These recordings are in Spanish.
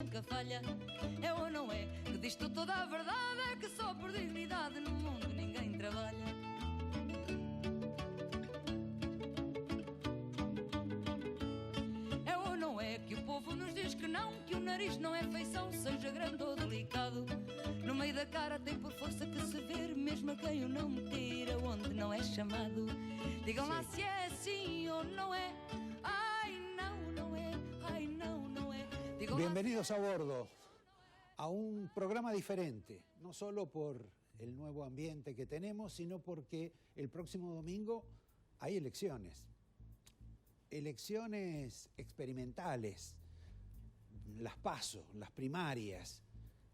nunca falha. É ou não é que diz tu toda a verdade? É que só por dignidade no mundo ninguém trabalha. É ou não é que o povo nos diz que não, que o nariz não é feição, seja grande ou delicado. No meio da cara tem por força que se ver, mesmo a quem o não meter aonde não é chamado. Digam lá se é assim ou não é. Ai não, não é. Ai não, não é. Bienvenidos a bordo, a un programa diferente, no solo por el nuevo ambiente que tenemos, sino porque el próximo domingo hay elecciones. Elecciones experimentales, las PASO, las primarias,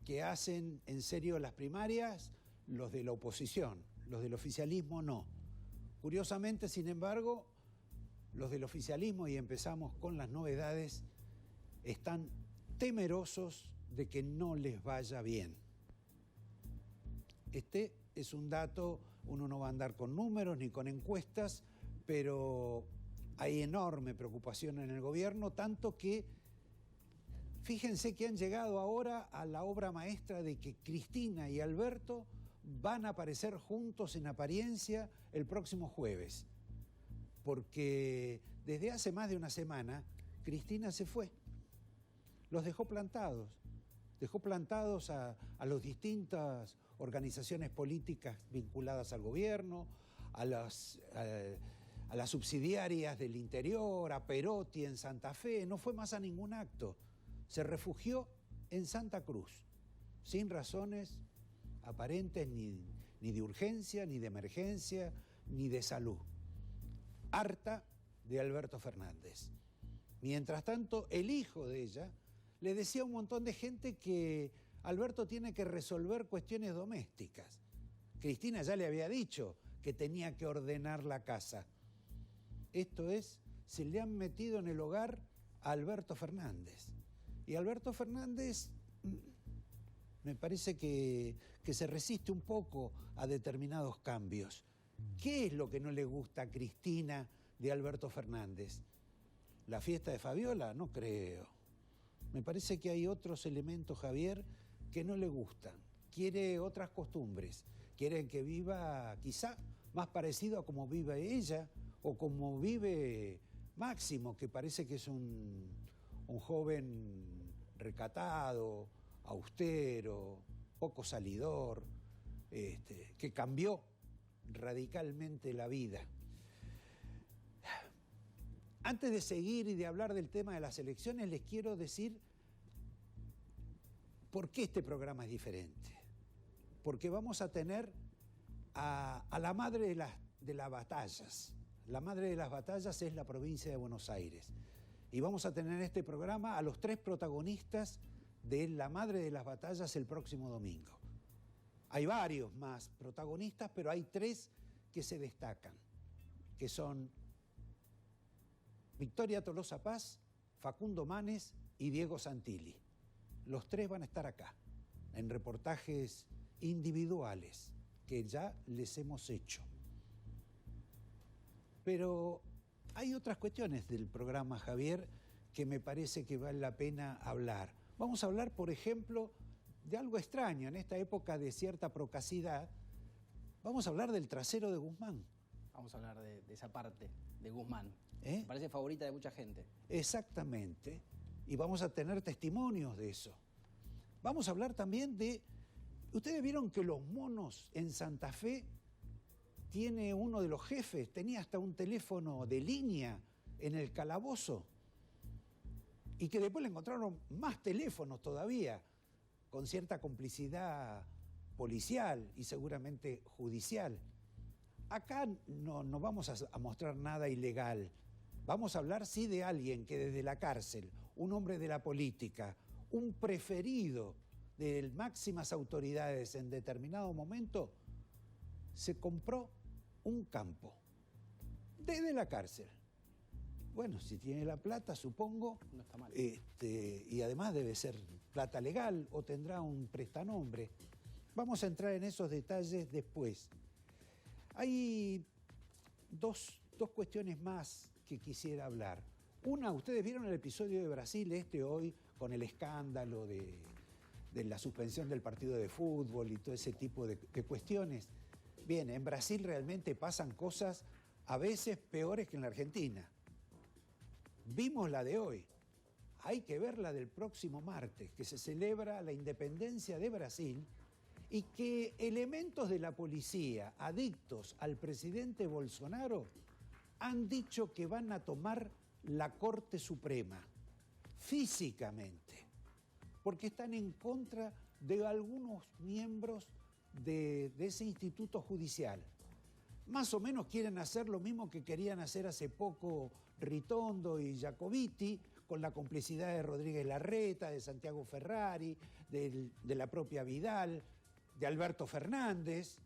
que hacen en serio las primarias los de la oposición, los del oficialismo no. Curiosamente, sin embargo, los del oficialismo, y empezamos con las novedades, están temerosos de que no les vaya bien. Este es un dato, uno no va a andar con números ni con encuestas, pero hay enorme preocupación en el gobierno, tanto que fíjense que han llegado ahora a la obra maestra de que Cristina y Alberto van a aparecer juntos en apariencia el próximo jueves, porque desde hace más de una semana Cristina se fue, los dejó plantados a las distintas organizaciones políticas vinculadas al gobierno, a las subsidiarias del interior, a Perotti en Santa Fe, no fue más a ningún acto. Se refugió en Santa Cruz, sin razones aparentes ni de urgencia, ni de emergencia, ni de salud. Harta de Alberto Fernández. Mientras tanto, el hijo de ella le decía a un montón de gente que Alberto tiene que resolver cuestiones domésticas. Cristina ya le había dicho que tenía que ordenar la casa. Esto es, se le han metido en el hogar a Alberto Fernández. Y Alberto Fernández me parece que se resiste un poco a determinados cambios. ¿Qué es lo que no le gusta a Cristina de Alberto Fernández? ¿La fiesta de Fabiola? No creo. Me parece que hay otros elementos, Javier, que no le gustan. Quiere otras costumbres. Quiere que viva quizá más parecido a como vive ella o como vive Máximo, que parece que es un joven recatado, austero, poco salidor, que cambió radicalmente la vida. Antes de seguir y de hablar del tema de las elecciones, les quiero decir por qué este programa es diferente. Porque vamos a tener a la madre de las batallas. La madre de las batallas es la provincia de Buenos Aires. Y vamos a tener en este programa a los tres protagonistas de la madre de las batallas el próximo domingo. Hay varios más protagonistas, pero hay tres que se destacan, que son Victoria Tolosa Paz, Facundo Manes y Diego Santilli. Los tres van a estar acá, en reportajes individuales que ya les hemos hecho. Pero hay otras cuestiones del programa, Javier, que me parece que vale la pena hablar. Vamos a hablar, por ejemplo, de algo extraño en esta época de cierta procacidad. Vamos a hablar del trasero de Guzmán. Vamos a hablar de esa parte de Guzmán. Me parece favorita de mucha gente. Exactamente. Y vamos a tener testimonios de eso. Vamos a hablar también de... Ustedes vieron que Los Monos en Santa Fe tiene uno de los jefes, tenía hasta un teléfono de línea en el calabozo. Y que después le encontraron más teléfonos todavía, con cierta complicidad policial y seguramente judicial. Acá no vamos a mostrar nada ilegal. Vamos a hablar, sí, de alguien que desde la cárcel, un hombre de la política, un preferido de máximas autoridades en determinado momento, se compró un campo desde la cárcel. Bueno, si tiene la plata, supongo, no está mal. Y además debe ser plata legal o tendrá un prestanombre. Vamos a entrar en esos detalles después. Hay dos cuestiones más que quisiera hablar. Una, ustedes vieron el episodio de Brasil hoy con el escándalo de la suspensión del partido de fútbol y todo ese tipo de cuestiones. Bien, en Brasil realmente pasan cosas a veces peores que en la Argentina. Vimos la de hoy. Hay que ver la del próximo martes, que se celebra la independencia de Brasil y que elementos de la policía adictos al presidente Bolsonaro han dicho que van a tomar la Corte Suprema físicamente, porque están en contra de algunos miembros de ese instituto judicial. Más o menos quieren hacer lo mismo que querían hacer hace poco Ritondo y Jacobiti, con la complicidad de Rodríguez Larreta, de Santiago Ferrari, de la propia Vidal, de Alberto Fernández,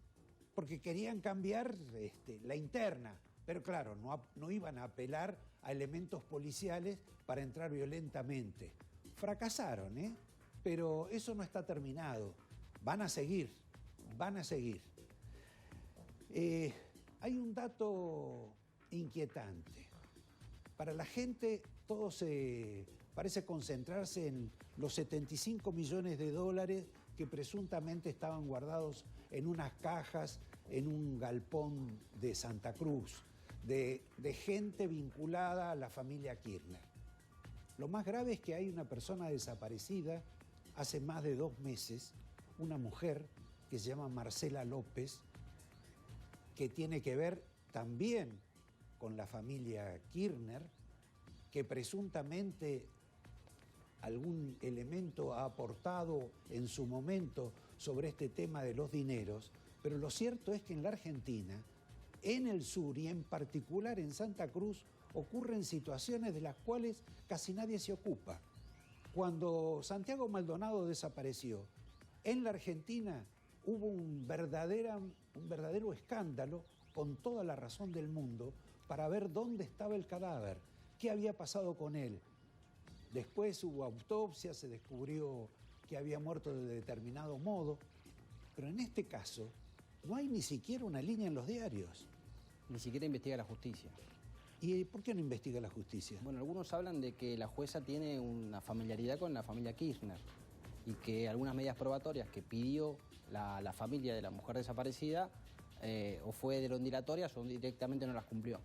porque querían cambiar la interna. Pero claro, no iban a apelar a elementos policiales para entrar violentamente. Fracasaron, ¿eh? Pero eso no está terminado. Van a seguir, van a seguir. Hay un dato inquietante. Para la gente todo parece concentrarse en los 75 millones de dólares que presuntamente estaban guardados en unas cajas en un galpón de Santa Cruz, de gente vinculada a la familia Kirchner. Lo más grave es que hay una persona desaparecida hace más de 2 meses, una mujer que se llama Marcela López, que tiene que ver también con la familia Kirchner, que presuntamente algún elemento ha aportado en su momento sobre este tema de los dineros, pero lo cierto es que en la Argentina, en el sur y en particular en Santa Cruz, ocurren situaciones de las cuales casi nadie se ocupa. Cuando Santiago Maldonado desapareció, en la Argentina hubo un verdadero escándalo, con toda la razón del mundo, para ver dónde estaba el cadáver, qué había pasado con él. Después hubo autopsia, se descubrió que había muerto de determinado modo, pero en este caso no hay ni siquiera una línea en los diarios. Ni siquiera investiga la justicia. ¿Y por qué no investiga la justicia? Bueno, algunos hablan de que la jueza tiene una familiaridad con la familia Kirchner y que algunas medidas probatorias que pidió la familia de la mujer desaparecida o fueron dilatorias o directamente no las cumplió.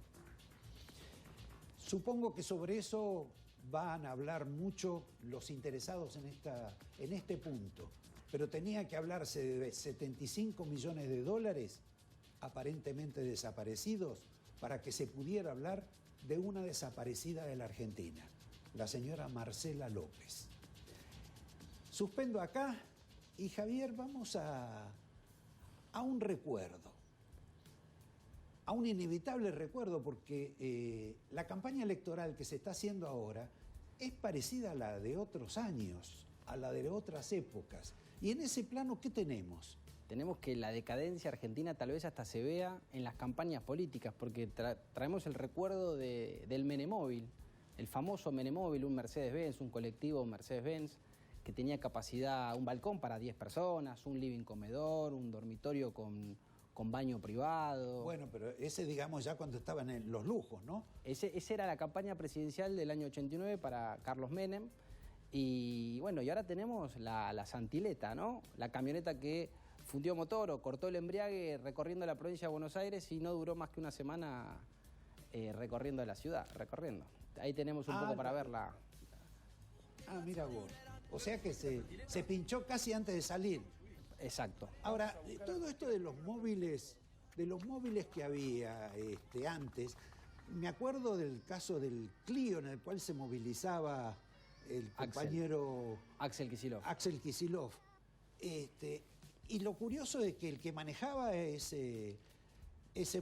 Supongo que sobre eso van a hablar mucho los interesados en este punto, pero tenía que hablarse de 75 millones de dólares aparentemente desaparecidos para que se pudiera hablar de una desaparecida de la Argentina, la señora Marcela López. Suspendo acá y Javier, vamos a un recuerdo, a un inevitable recuerdo, porque la campaña electoral que se está haciendo ahora es parecida a la de otros años, a la de otras épocas. Y en ese plano, ¿qué tenemos? Tenemos que la decadencia argentina tal vez hasta se vea en las campañas políticas, porque traemos el recuerdo del Menemóvil, el famoso Menemóvil, un Mercedes-Benz, un colectivo Mercedes-Benz, que tenía capacidad, un balcón para 10 personas, un living comedor, un dormitorio con baño privado. Bueno, pero ese, digamos, ya cuando estaban en los lujos, ¿no? Esa era la campaña presidencial del año 89 para Carlos Menem. Y bueno, y ahora tenemos la Santileta, ¿no? La camioneta que fundió motor o cortó el embriague recorriendo la provincia de Buenos Aires y no duró más que una semana recorriendo la ciudad, Ahí tenemos un poco para verla. Ah, mira vos. O sea que se pinchó casi antes de salir. Exacto. Ahora, todo esto de los móviles que había antes, me acuerdo del caso del Clio en el cual se movilizaba el compañero Axel Kicillof. Y lo curioso es que el que manejaba ese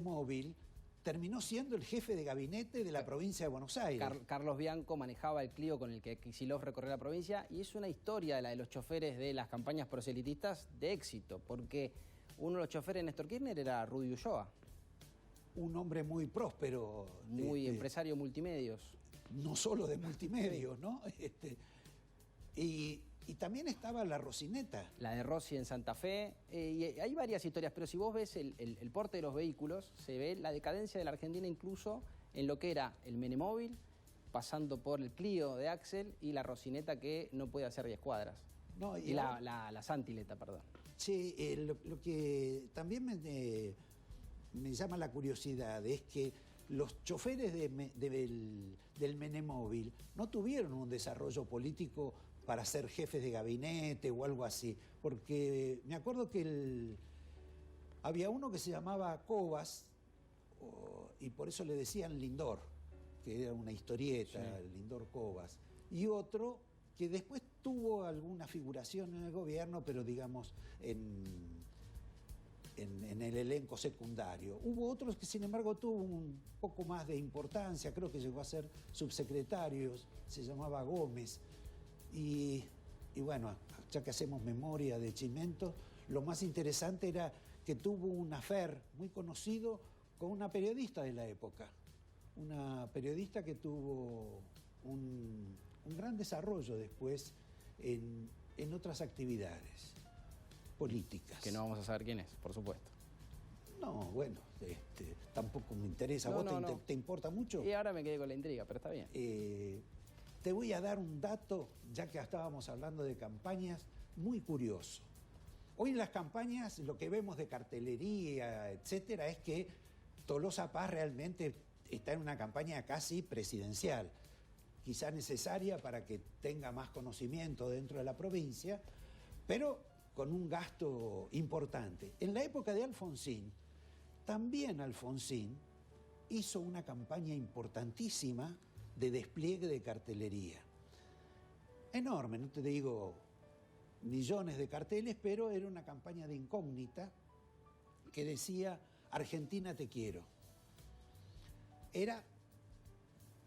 móvil terminó siendo el jefe de gabinete de la provincia de Buenos Aires. Carlos Bianco manejaba el Clio con el que Kicillof recorrió la provincia, y es una historia la de los choferes de las campañas proselitistas de éxito, porque uno de los choferes de Néstor Kirchner era Rudy Ulloa. Un hombre muy próspero. Muy empresario multimedios. No solo de multimedios, ¿no? Y también estaba la Rocineta. La de Rossi en Santa Fe. Y hay varias historias, pero si vos ves el porte de los vehículos, se ve la decadencia de la Argentina incluso en lo que era el Menemóvil pasando por el Clio de Axel y la Rocineta que no puede hacer 10 cuadras. No, y la Santileta, perdón. Sí, lo que también me llama la curiosidad es que los choferes del Menemóvil no tuvieron un desarrollo político para ser jefes de gabinete o algo así, porque me acuerdo que había uno que se llamaba Cobas, y por eso le decían Lindor, que era una historieta, sí. Lindor Cobas, y otro que después tuvo alguna figuración en el gobierno, pero digamos en el elenco secundario. Hubo otros que sin embargo tuvo un poco más de importancia, creo que llegó a ser subsecretario, se llamaba Gómez, y bueno, ya que hacemos memoria de Chimento, lo más interesante era que tuvo un affair muy conocido con una periodista de la época, una periodista que tuvo un gran desarrollo después en otras actividades políticas. Que no vamos a saber quién es, por supuesto. No, bueno, tampoco me interesa. No, ¿Vos te importa mucho? Y ahora me quedé con la intriga, pero está bien. Te voy a dar un dato, ya que estábamos hablando de campañas, muy curioso. Hoy en las campañas lo que vemos de cartelería, etcétera, es que Tolosa Paz realmente está en una campaña casi presidencial, quizá necesaria para que tenga más conocimiento dentro de la provincia, pero con un gasto importante. En la época de Alfonsín, también Alfonsín hizo una campaña importantísima de despliegue de cartelería. Enorme, no te digo millones de carteles, pero era una campaña de incógnita que decía Argentina te quiero. Era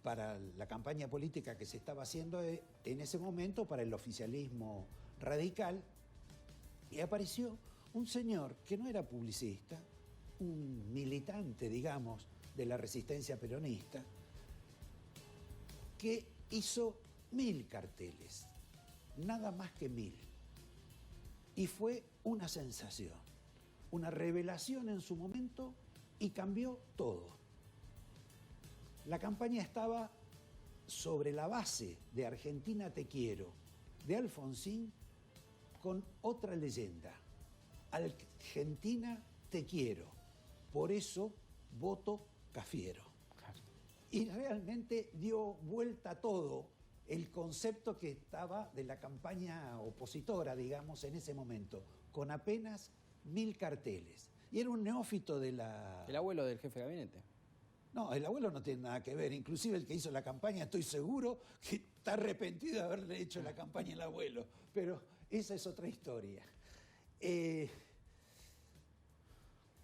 para la campaña política que se estaba haciendo en ese momento para el oficialismo radical, y apareció un señor que no era publicista, un militante, digamos, de la resistencia peronista, que hizo 1000 carteles, nada más que 1000. Y fue una sensación, una revelación en su momento y cambió todo. La campaña estaba sobre la base de Argentina te quiero, de Alfonsín, con otra leyenda. Argentina te quiero, por eso voto Cafiero. Claro. Y realmente dio vuelta a todo el concepto que estaba de la campaña opositora, digamos, en ese momento, con apenas 1000 carteles. Y era un neófito de la... El abuelo del jefe de gabinete. No, el abuelo no tiene nada que ver. Inclusive el que hizo la campaña, estoy seguro que está arrepentido de haberle hecho la campaña al abuelo. Pero esa es otra historia.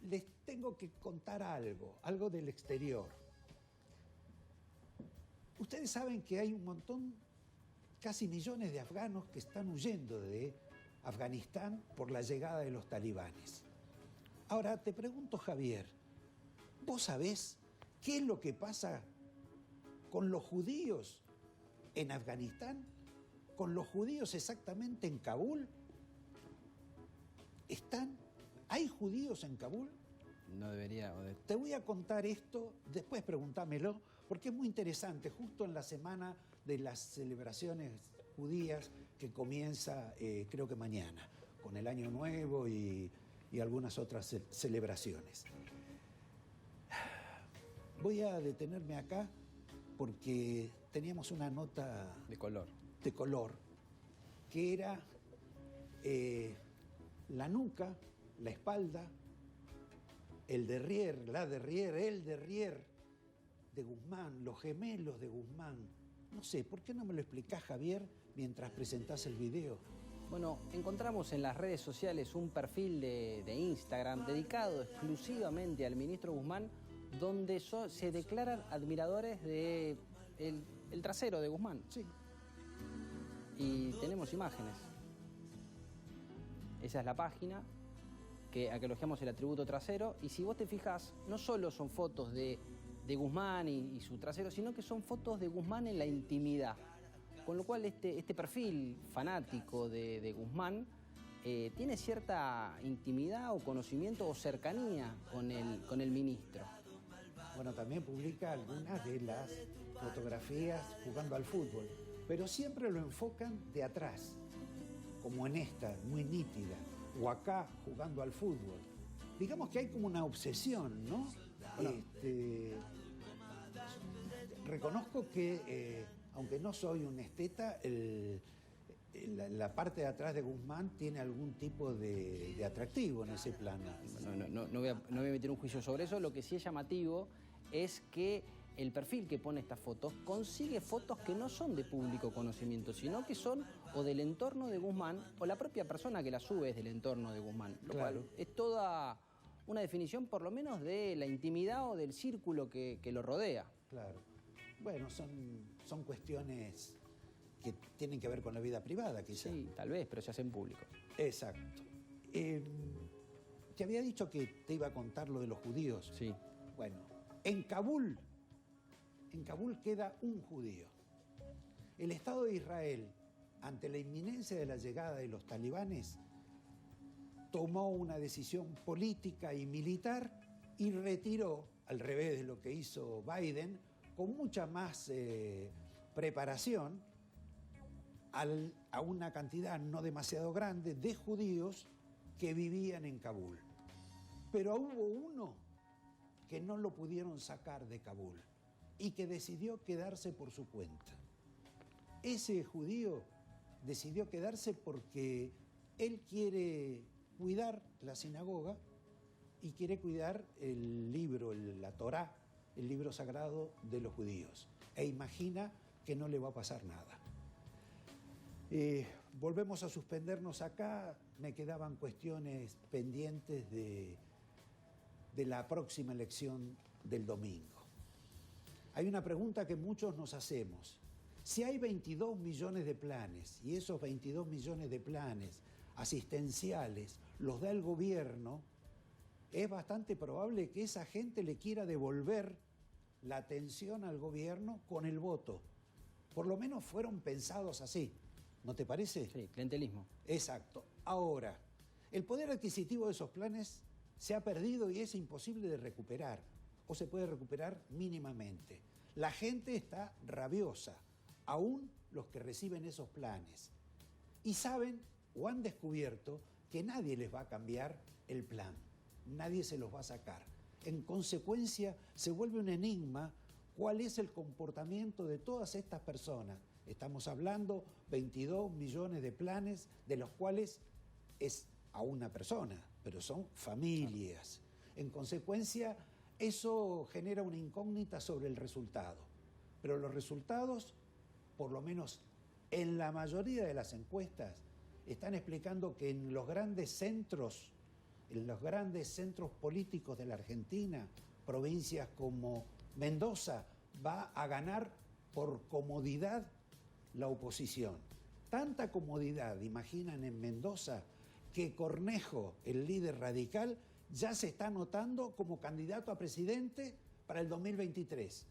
Les tengo que contar algo del exterior. Ustedes saben que hay un montón, casi millones de afganos que están huyendo de Afganistán por la llegada de los talibanes. Ahora, te pregunto, Javier, ¿vos sabés qué es lo que pasa con los judíos en Afganistán? ¿Con los judíos exactamente en Kabul? ¿Hay judíos en Kabul? No debería. Te voy a contar esto, después pregúntamelo, porque es muy interesante, justo en la semana de las celebraciones judías que comienza, creo que mañana, con el Año Nuevo y algunas otras celebraciones. Voy a detenerme acá porque teníamos una nota de color, que era la nuca, la espalda, el derrier de Guzmán, los gemelos de Guzmán. No sé, ¿por qué no me lo explicás, Javier, mientras presentás el video? Bueno, encontramos en las redes sociales un perfil de Instagram dedicado exclusivamente al ministro Guzmán, donde se declaran admiradores de el trasero de Guzmán. Sí. Y tenemos imágenes. Esa es la página a que elogiamos el atributo trasero. Y si vos te fijas, no solo son fotos de Guzmán y su trasero, sino que son fotos de Guzmán en la intimidad. Con lo cual este perfil fanático de Guzmán tiene cierta intimidad o conocimiento o cercanía con el ministro. Bueno, también publica algunas de las fotografías jugando al fútbol, pero siempre lo enfocan de atrás, como en esta, muy nítida, o acá jugando al fútbol. Digamos que hay como una obsesión, ¿no? Reconozco que, aunque no soy un esteta, la parte de atrás de Guzmán tiene algún tipo de atractivo en ese plano. No voy a meter un juicio sobre eso. Lo que sí es llamativo es que el perfil que pone estas fotos consigue fotos que no son de público conocimiento, sino que son o del entorno de Guzmán o la propia persona que la sube es del entorno de Guzmán. Lo cual es toda una definición por lo menos de la intimidad o del círculo que lo rodea. Claro. Bueno, son cuestiones que tienen que ver con la vida privada, quizás. Sí, tal vez, pero se hacen públicos. Exacto. Te había dicho que te iba a contar lo de los judíos. Sí. Bueno, en Kabul queda un judío. El Estado de Israel, ante la inminencia de la llegada de los talibanes, tomó una decisión política y militar y retiró, al revés de lo que hizo Biden, con mucha más preparación, a una cantidad no demasiado grande de judíos que vivían en Kabul. Pero hubo uno que no lo pudieron sacar de Kabul y que decidió quedarse por su cuenta. Ese judío decidió quedarse porque él quiere cuidar la sinagoga y quiere cuidar el libro, la Torá, el libro sagrado de los judíos. E imagina que no le va a pasar nada. Volvemos a suspendernos acá. Me quedaban cuestiones pendientes de la próxima elección del domingo. Hay una pregunta que muchos nos hacemos. Si hay 22 millones de planes y esos 22 millones de planes asistenciales los da el gobierno, es bastante probable que esa gente le quiera devolver la atención al gobierno con el voto. Por lo menos fueron pensados así, ¿no te parece? Sí, clientelismo. Exacto. Ahora, el poder adquisitivo de esos planes se ha perdido y es imposible de recuperar, o se puede recuperar mínimamente. La gente está rabiosa, aún los que reciben esos planes. Y saben o han descubierto que nadie les va a cambiar el plan, nadie se los va a sacar. En consecuencia, se vuelve un enigma cuál es el comportamiento de todas estas personas. Estamos hablando 22 millones de planes, de los cuales es a una persona, pero son familias. En consecuencia, eso genera una incógnita sobre el resultado. Pero los resultados, por lo menos en la mayoría de las encuestas, están explicando que en los grandes centros políticos de la Argentina, provincias como Mendoza, va a ganar por comodidad la oposición. Tanta comodidad, imaginan, en Mendoza, que Cornejo, el líder radical, ya se está anotando como candidato a presidente para el 2023,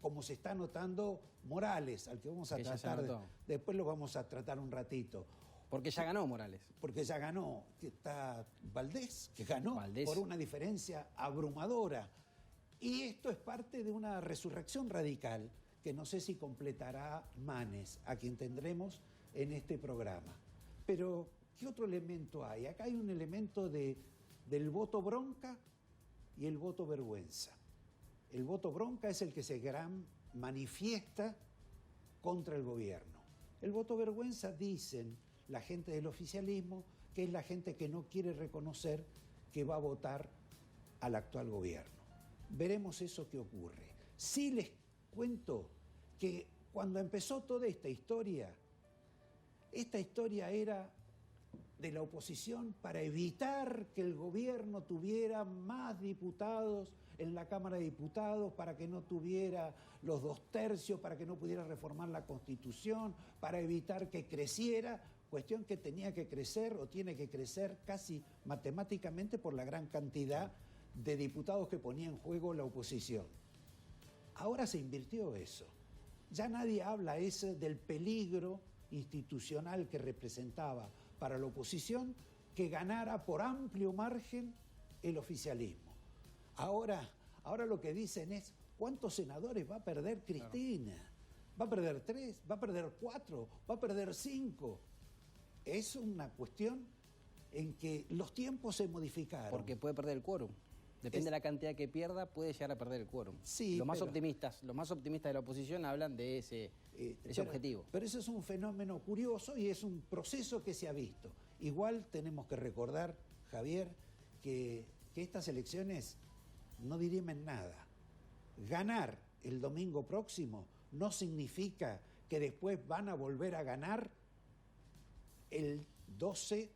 como se está anotando Morales, al que vamos a tratar, después lo vamos a tratar un ratito. Porque ya ganó Morales. Porque ya ganó, que está Valdés, que ganó por una diferencia abrumadora. Y esto es parte de una resurrección radical que no sé si completará Manes, a quien tendremos en este programa. Pero, ¿qué otro elemento hay? Acá hay un elemento del voto bronca y el voto vergüenza. El voto bronca es el que se manifiesta contra el gobierno. El voto vergüenza, dicen la gente del oficialismo, que es la gente que no quiere reconocer que va a votar al actual gobierno. Veremos eso que ocurre. Sí les cuento que cuando empezó toda esta historia era de la oposición para evitar que el gobierno tuviera más diputados en la Cámara de Diputados, para que no tuviera los 2/3, para que no pudiera reformar la Constitución, para evitar que creciera, cuestión que tenía que crecer o tiene que crecer casi matemáticamente por la gran cantidad de diputados que ponía en juego la oposición. Ahora se invirtió eso. Ya nadie habla del peligro institucional que representaba para la oposición que ganara por amplio margen el oficialismo. Ahora lo que dicen es, ¿Cuántos senadores va a perder Cristina? Claro. ¿Va a perder 3? ¿Va a perder 4? ¿Va a perder 5? Es una cuestión en que los tiempos se modificaron. Porque puede perder el quórum. Depende de la cantidad que pierda, puede llegar a perder el quórum. Sí, los más optimistas de la oposición hablan de ese objetivo. Pero eso es un fenómeno curioso y es un proceso que se ha visto. Igual tenemos que recordar, Javier, que estas elecciones no dirimen nada. Ganar el domingo próximo no significa que después van a volver a ganar el 12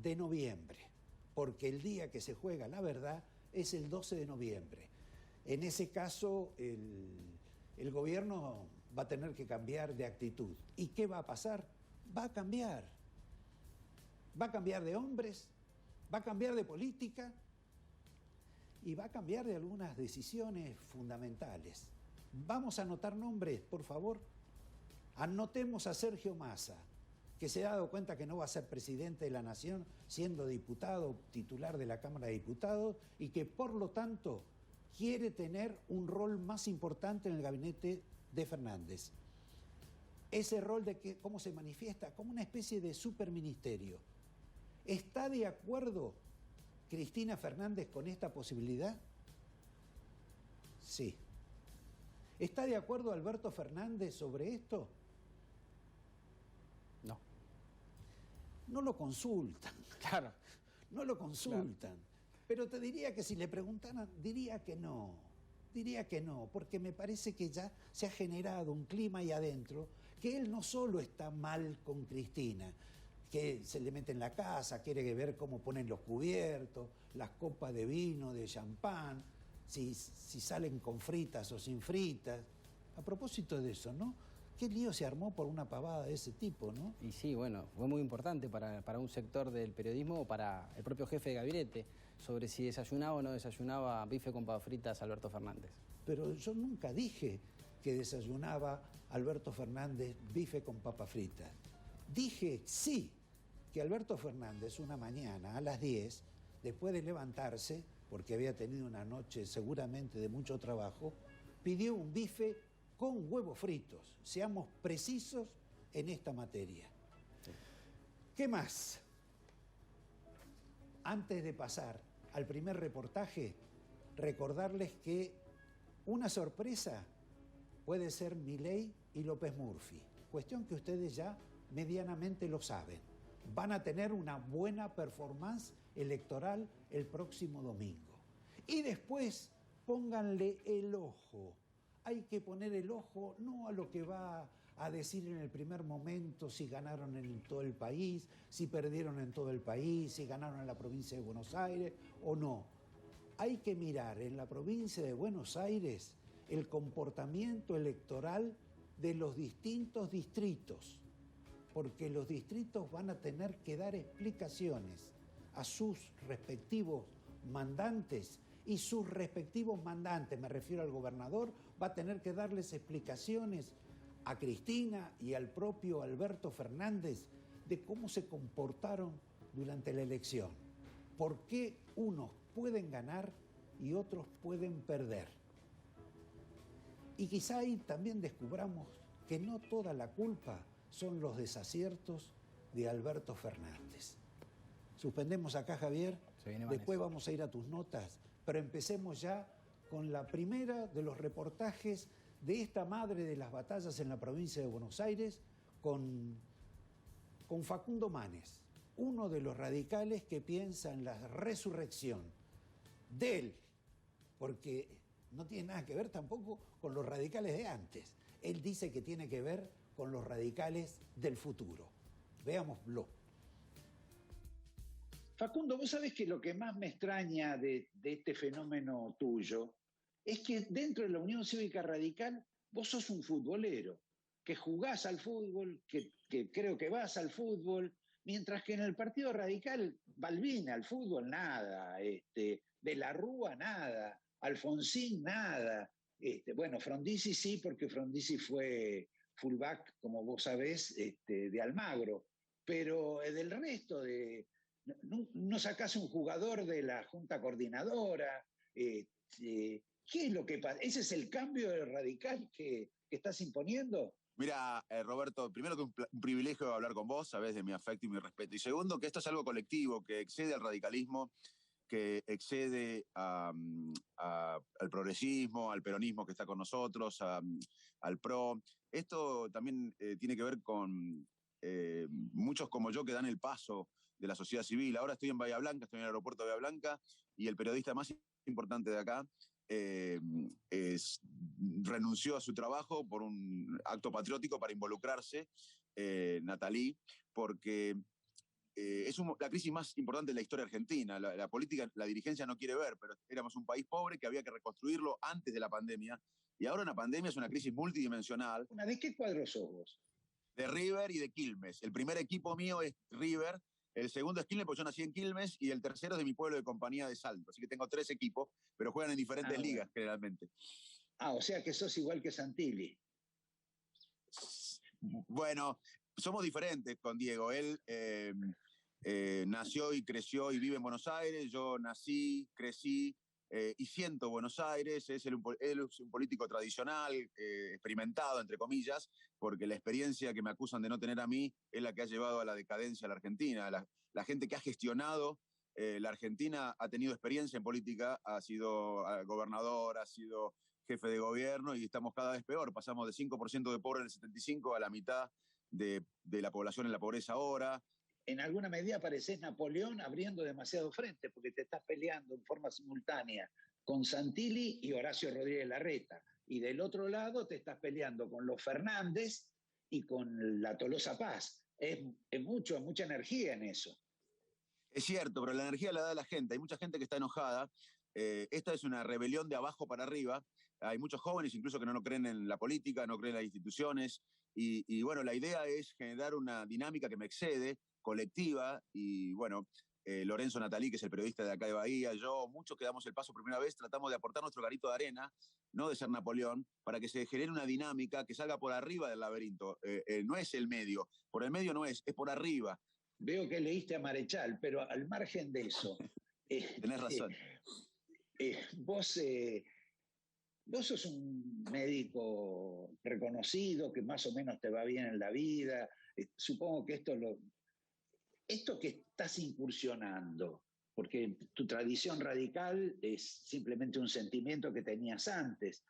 de noviembre, porque el día que se juega la verdad es el 12 de noviembre. En ese caso, el gobierno va a tener que cambiar de actitud. ¿Y qué va a pasar? Va a cambiar. Va a cambiar de hombres, va a cambiar de política y va a cambiar de algunas decisiones fundamentales. Vamos a anotar nombres, por favor. Anotemos a Sergio Massa, que se ha dado cuenta que no va a ser presidente de la Nación, siendo diputado titular de la Cámara de Diputados, y que por lo tanto quiere tener un rol más importante en el gabinete de Fernández. Ese rol ¿cómo se manifiesta? Como una especie de superministerio. ¿Está de acuerdo Cristina Fernández con esta posibilidad? Sí. ¿Está de acuerdo Alberto Fernández sobre esto? No. No lo consultan. Claro. No lo consultan. Claro. Pero te diría que si le preguntaran, diría que no. Diría que no, porque me parece que ya se ha generado un clima ahí adentro que él no solo está mal con Cristina, que se le mete en la casa, quiere ver cómo ponen los cubiertos, las copas de vino, de champán, si salen con fritas o sin fritas. A propósito de eso, ¿no? ¿Qué lío se armó por una pavada de ese tipo, no? Y sí, bueno, fue muy importante para un sector del periodismo o para el propio jefe de gabinete sobre si desayunaba o no desayunaba bife con papas fritas Alberto Fernández. Pero yo nunca dije que desayunaba Alberto Fernández bife con papas fritas. Dije sí, que Alberto Fernández una mañana a las 10, después de levantarse, porque había tenido una noche seguramente de mucho trabajo, pidió un bife con huevos fritos. Seamos precisos en esta materia. ¿Qué más? Antes de pasar al primer reportaje, recordarles que una sorpresa puede ser Milei y López Murphy. Cuestión que ustedes ya medianamente lo saben. Van a tener una buena performance electoral el próximo domingo. Y después pónganle el ojo. Hay que poner el ojo no a lo que va a decir en el primer momento, si ganaron en todo el país, si perdieron en todo el país, si ganaron en la provincia de Buenos Aires o no. Hay que mirar en la provincia de Buenos Aires el comportamiento electoral de los distintos distritos, porque los distritos van a tener que dar explicaciones a sus respectivos mandantes y sus respectivos mandantes, me refiero al gobernador, va a tener que darles explicaciones a Cristina y al propio Alberto Fernández de cómo se comportaron durante la elección. ¿Por qué unos pueden ganar y otros pueden perder? Y quizá ahí también descubramos que no toda la culpa son los desaciertos de Alberto Fernández. Suspendemos acá, Javier. Después vamos a ir a tus notas, pero empecemos ya con la primera de los reportajes de esta madre de las batallas en la provincia de Buenos Aires, con Facundo Manes, uno de los radicales que piensa en la resurrección de él, porque no tiene nada que ver tampoco con los radicales de antes. Él dice que tiene que ver con los radicales del futuro. Veámoslo. Facundo, vos sabés que lo que más me extraña de este fenómeno tuyo es que dentro de la Unión Cívica Radical vos sos un futbolero, que jugás al fútbol, que creo que vas al fútbol, mientras que en el Partido Radical, Balbín al fútbol nada, de la Rúa nada, Alfonsín nada, bueno, Frondizi sí, porque Frondizi fue fullback, como vos sabés, de Almagro, pero del resto no sacás un jugador de la Junta Coordinadora, ¿Qué es lo que pasa? ¿Ese es el cambio radical que estás imponiendo? Mira, Roberto, primero que un privilegio hablar con vos, sabés de mi afecto y mi respeto. Y segundo, que esto es algo colectivo, que excede al radicalismo, que excede al progresismo, al peronismo que está con nosotros, al PRO. Esto también tiene que ver con muchos como yo que dan el paso de la sociedad civil. Ahora estoy en Bahía Blanca, estoy en el aeropuerto de Bahía Blanca, y el periodista más importante de acá renunció a su trabajo por un acto patriótico para involucrarse, Natalí, porque es la crisis más importante de la historia argentina. La política, la dirigencia no quiere ver, pero éramos un país pobre que había que reconstruirlo antes de la pandemia, y ahora una pandemia es una crisis multidimensional. ¿De qué cuadro sos vos? De River y de Quilmes. El primer equipo mío es River, el segundo es Quilmes, porque yo nací en Quilmes, y el tercero es de mi pueblo de Compañía de Salto. Así que tengo 3 equipos, pero juegan en diferentes ligas generalmente. O sea que sos igual que Santilli. Bueno, somos diferentes con Diego. Él nació y creció y vive en Buenos Aires. Yo nací, crecí y siento Buenos Aires. Él es un político tradicional, experimentado, entre comillas, porque la experiencia que me acusan de no tener a mí es la que ha llevado a la decadencia a la Argentina. La gente que ha gestionado la Argentina ha tenido experiencia en política, ha sido gobernador, ha sido jefe de gobierno, y estamos cada vez peor. Pasamos de 5% de pobres en el 75 a la mitad de la población en la pobreza ahora. En alguna medida pareces Napoleón abriendo demasiado frente, porque te estás peleando en forma simultánea con Santilli y Horacio Rodríguez Larreta. Y del otro lado te estás peleando con los Fernández y con la Tolosa Paz. Es mucha energía en eso. Es cierto, pero la energía la da la gente. Hay mucha gente que está enojada. Esta es una rebelión de abajo para arriba. Hay muchos jóvenes incluso que no creen en la política, no creen en las instituciones. Y bueno, la idea es generar una dinámica que me excede, colectiva, y bueno, Lorenzo Natalí, que es el periodista de acá de Bahía, yo, muchos que damos el paso por primera vez, tratamos de aportar nuestro granito de arena, no de ser Napoleón, para que se genere una dinámica que salga por arriba del laberinto. No es el medio, por el medio no es por arriba. Veo que leíste a Marechal, pero al margen de eso... Tenés razón. Vos sos un médico reconocido, que más o menos te va bien en la vida. Supongo que esto que estás incursionando, porque tu tradición radical es simplemente un sentimiento que tenías antes.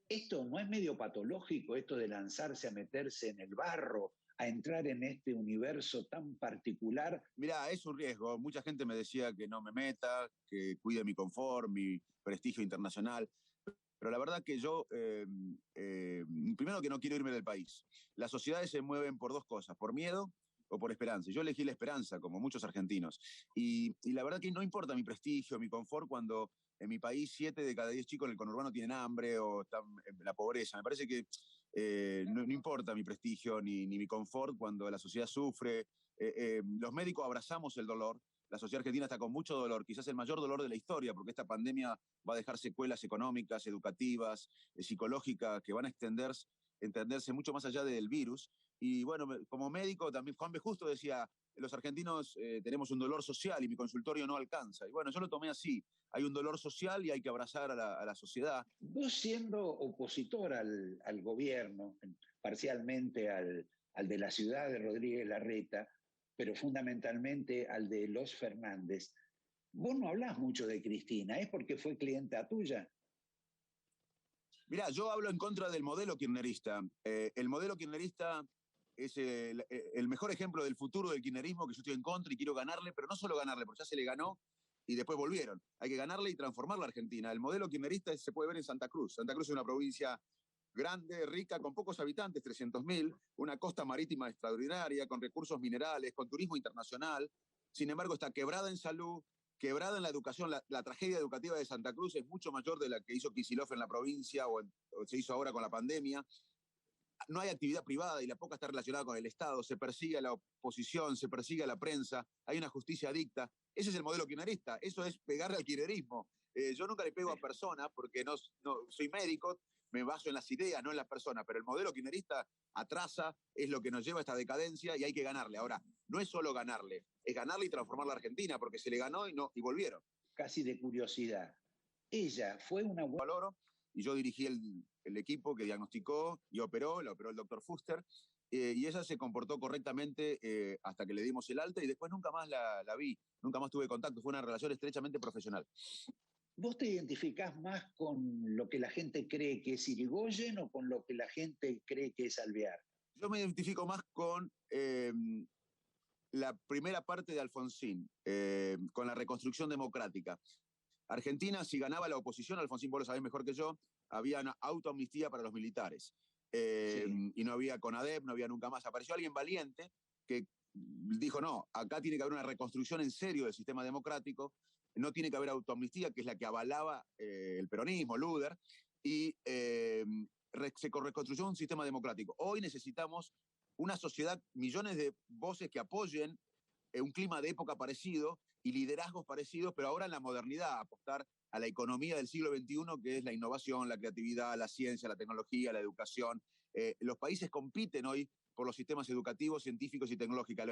¿Esto no es medio patológico, esto de lanzarse a meterse en el barro, a entrar en este universo tan particular? Mirá, es un riesgo. Mucha gente me decía que no me meta, que cuide mi confort, mi prestigio internacional. Pero la verdad que yo, primero que no quiero irme del país. Las sociedades se mueven por 2 cosas, por miedo o por esperanza. Yo elegí la esperanza, como muchos argentinos. Y la verdad que no importa mi prestigio, mi confort, cuando en mi país 7 de cada 10 chicos en el conurbano tienen hambre o están en la pobreza. Me parece que no importa mi prestigio ni mi confort cuando la sociedad sufre. Los médicos abrazamos el dolor. La sociedad argentina está con mucho dolor, quizás el mayor dolor de la historia, porque esta pandemia va a dejar secuelas económicas, educativas, psicológicas, que van a entenderse mucho más allá del virus. Y bueno, como médico también Juan B. Justo decía, los argentinos tenemos un dolor social y mi consultorio no alcanza. Y bueno, yo lo tomé así. Hay un dolor social y hay que abrazar a la sociedad. Vos, siendo opositor al gobierno, parcialmente al de la ciudad de Rodríguez Larreta, pero fundamentalmente al de los Fernández, vos no hablás mucho de Cristina. ¿Es porque fue clienta tuya? Mirá, yo hablo en contra del modelo kirchnerista. El modelo kirchnerista es el mejor ejemplo del futuro del kirchnerismo, que yo estoy en contra y quiero ganarle, pero no solo ganarle, porque ya se le ganó y después volvieron. Hay que ganarle y transformar la Argentina. El modelo kirchnerista se puede ver en Santa Cruz. Santa Cruz es una provincia grande, rica, con pocos habitantes, 300.000, una costa marítima extraordinaria, con recursos minerales, con turismo internacional. Sin embargo, está quebrada en salud, quebrada en la educación. La tragedia educativa de Santa Cruz es mucho mayor de la que hizo Kicillof en la provincia o se hizo ahora con la pandemia. No hay actividad privada y la poca está relacionada con el Estado. Se persigue a la oposición, se persigue a la prensa, hay una justicia adicta. Ese es el modelo kirchnerista, eso es pegarle al kirchnerismo. Yo nunca le pego a personas porque no soy médico, me baso en las ideas, no en las personas, pero el modelo kirchnerista atrasa, es lo que nos lleva a esta decadencia y hay que ganarle. Ahora, no es solo ganarle, es ganarle y transformar la Argentina, porque se le ganó y volvieron. Casi de curiosidad, ella fue una buena... Valoro, y yo dirigí el equipo que diagnosticó y operó, la operó el doctor Fuster, y ella se comportó correctamente hasta que le dimos el alta y después nunca más la vi, nunca más tuve contacto, fue una relación estrechamente profesional. ¿Vos te identificás más con lo que la gente cree que es Irigoyen o con lo que la gente cree que es Alvear? Yo me identifico más con la primera parte de Alfonsín, con la reconstrucción democrática. Argentina, si ganaba la oposición, Alfonsín, vos lo sabés mejor que yo, había una autoamnistía para los militares. Sí. Y no había CONADEP, no había nunca más. Apareció alguien valiente que dijo, no, acá tiene que haber una reconstrucción en serio del sistema democrático, no tiene que haber autoamnistía, que es la que avalaba el peronismo, Luder, y se reconstruyó un sistema democrático. Hoy necesitamos una sociedad, millones de voces que apoyen un clima de época parecido y liderazgos parecidos, pero ahora en la modernidad, apostar a la economía del siglo XXI, que es la innovación, la creatividad, la ciencia, la tecnología, la educación. Los países compiten hoy por los sistemas educativos, científicos y tecnológicos.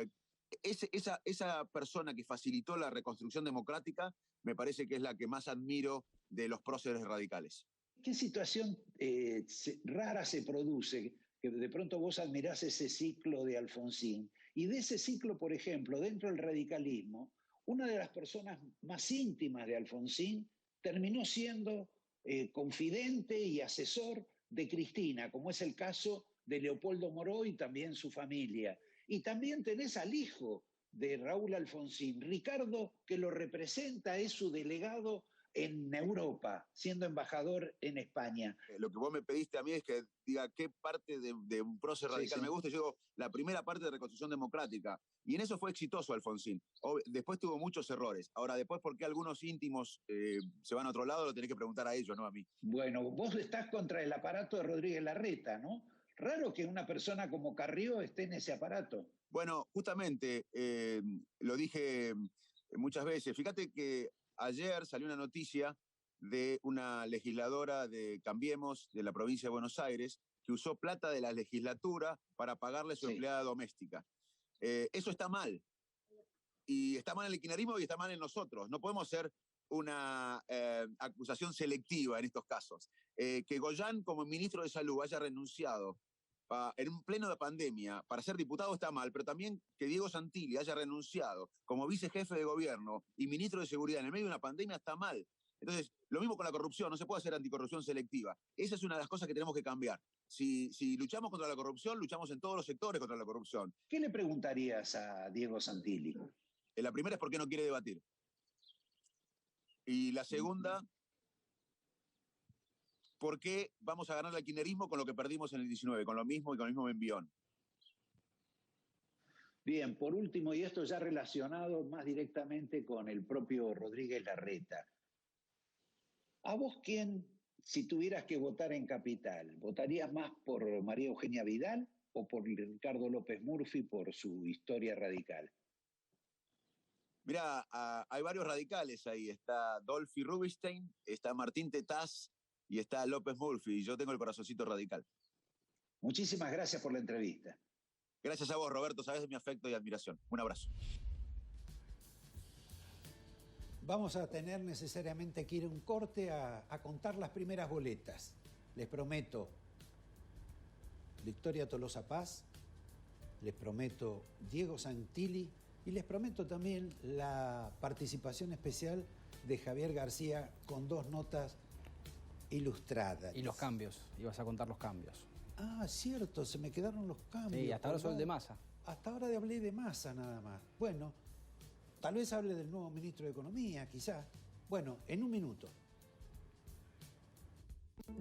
Esa persona que facilitó la reconstrucción democrática me parece que es la que más admiro de los próceres radicales. ¿Qué situación rara se produce? Que de pronto vos admirás ese ciclo de Alfonsín, y de ese ciclo, por ejemplo, dentro del radicalismo, una de las personas más íntimas de Alfonsín terminó siendo confidente y asesor de Cristina, como es el caso de Leopoldo Moró y también su familia. Y también tenés al hijo de Raúl Alfonsín, Ricardo, que lo representa, es su delegado en Europa, siendo embajador en España. Lo que vos me pediste a mí es que diga qué parte de un prócer radical me gusta. Yo digo, la primera parte de reconstrucción democrática. Y en eso fue exitoso Alfonsín. Después tuvo muchos errores. Ahora, después, ¿por qué algunos íntimos se van a otro lado? Lo tenés que preguntar a ellos, no a mí. Bueno, vos estás contra el aparato de Rodríguez Larreta, ¿no? Raro que una persona como Carrió esté en ese aparato. Bueno, justamente, lo dije muchas veces. Fíjate que ayer salió una noticia de una legisladora de Cambiemos, de la provincia de Buenos Aires, que usó plata de la legislatura para pagarle su empleada doméstica. Eso está mal. Y está mal en el kirchnerismo y está mal en nosotros. No podemos hacer una acusación selectiva en estos casos. Que Goyán, como ministro de Salud, haya renunciado en un pleno de pandemia para ser diputado está mal, pero también que Diego Santilli haya renunciado como vicejefe de gobierno y ministro de Seguridad en el medio de una pandemia está mal. Entonces, lo mismo con la corrupción, no se puede hacer anticorrupción selectiva. Esa es una de las cosas que tenemos que cambiar. Si luchamos contra la corrupción, luchamos en todos los sectores contra la corrupción. ¿Qué le preguntarías a Diego Santilli? La primera es por qué no quiere debatir. Y la segunda, ¿por qué vamos a ganar al kirchnerismo con lo que perdimos en el 19, con lo mismo y con el mismo envión? Bien, por último, y esto ya relacionado más directamente con el propio Rodríguez Larreta. ¿A vos quién, si tuvieras que votar en Capital, votarías más por María Eugenia Vidal o por Ricardo López Murphy por su historia radical? Mirá, hay varios radicales ahí. Está Dolphy Rubinstein, está Martín Tetaz y está López Murphy. Yo tengo el corazoncito radical. Muchísimas gracias por la entrevista. Gracias a vos, Roberto. Sabes de mi afecto y admiración. Un abrazo. Vamos a tener necesariamente que ir a un corte a contar las primeras boletas. Les prometo Victoria Tolosa Paz, les prometo Diego Santilli y les prometo también la participación especial de Javier García con 2 notas ilustradas. Y los cambios, ibas a contar los cambios. Ah, cierto, se me quedaron los cambios. Sí, hasta ahora soy el de Massa. Hasta ahora hablé de Massa nada más. Bueno, tal vez hable del nuevo ministro de Economía, quizá. Bueno, en un minuto.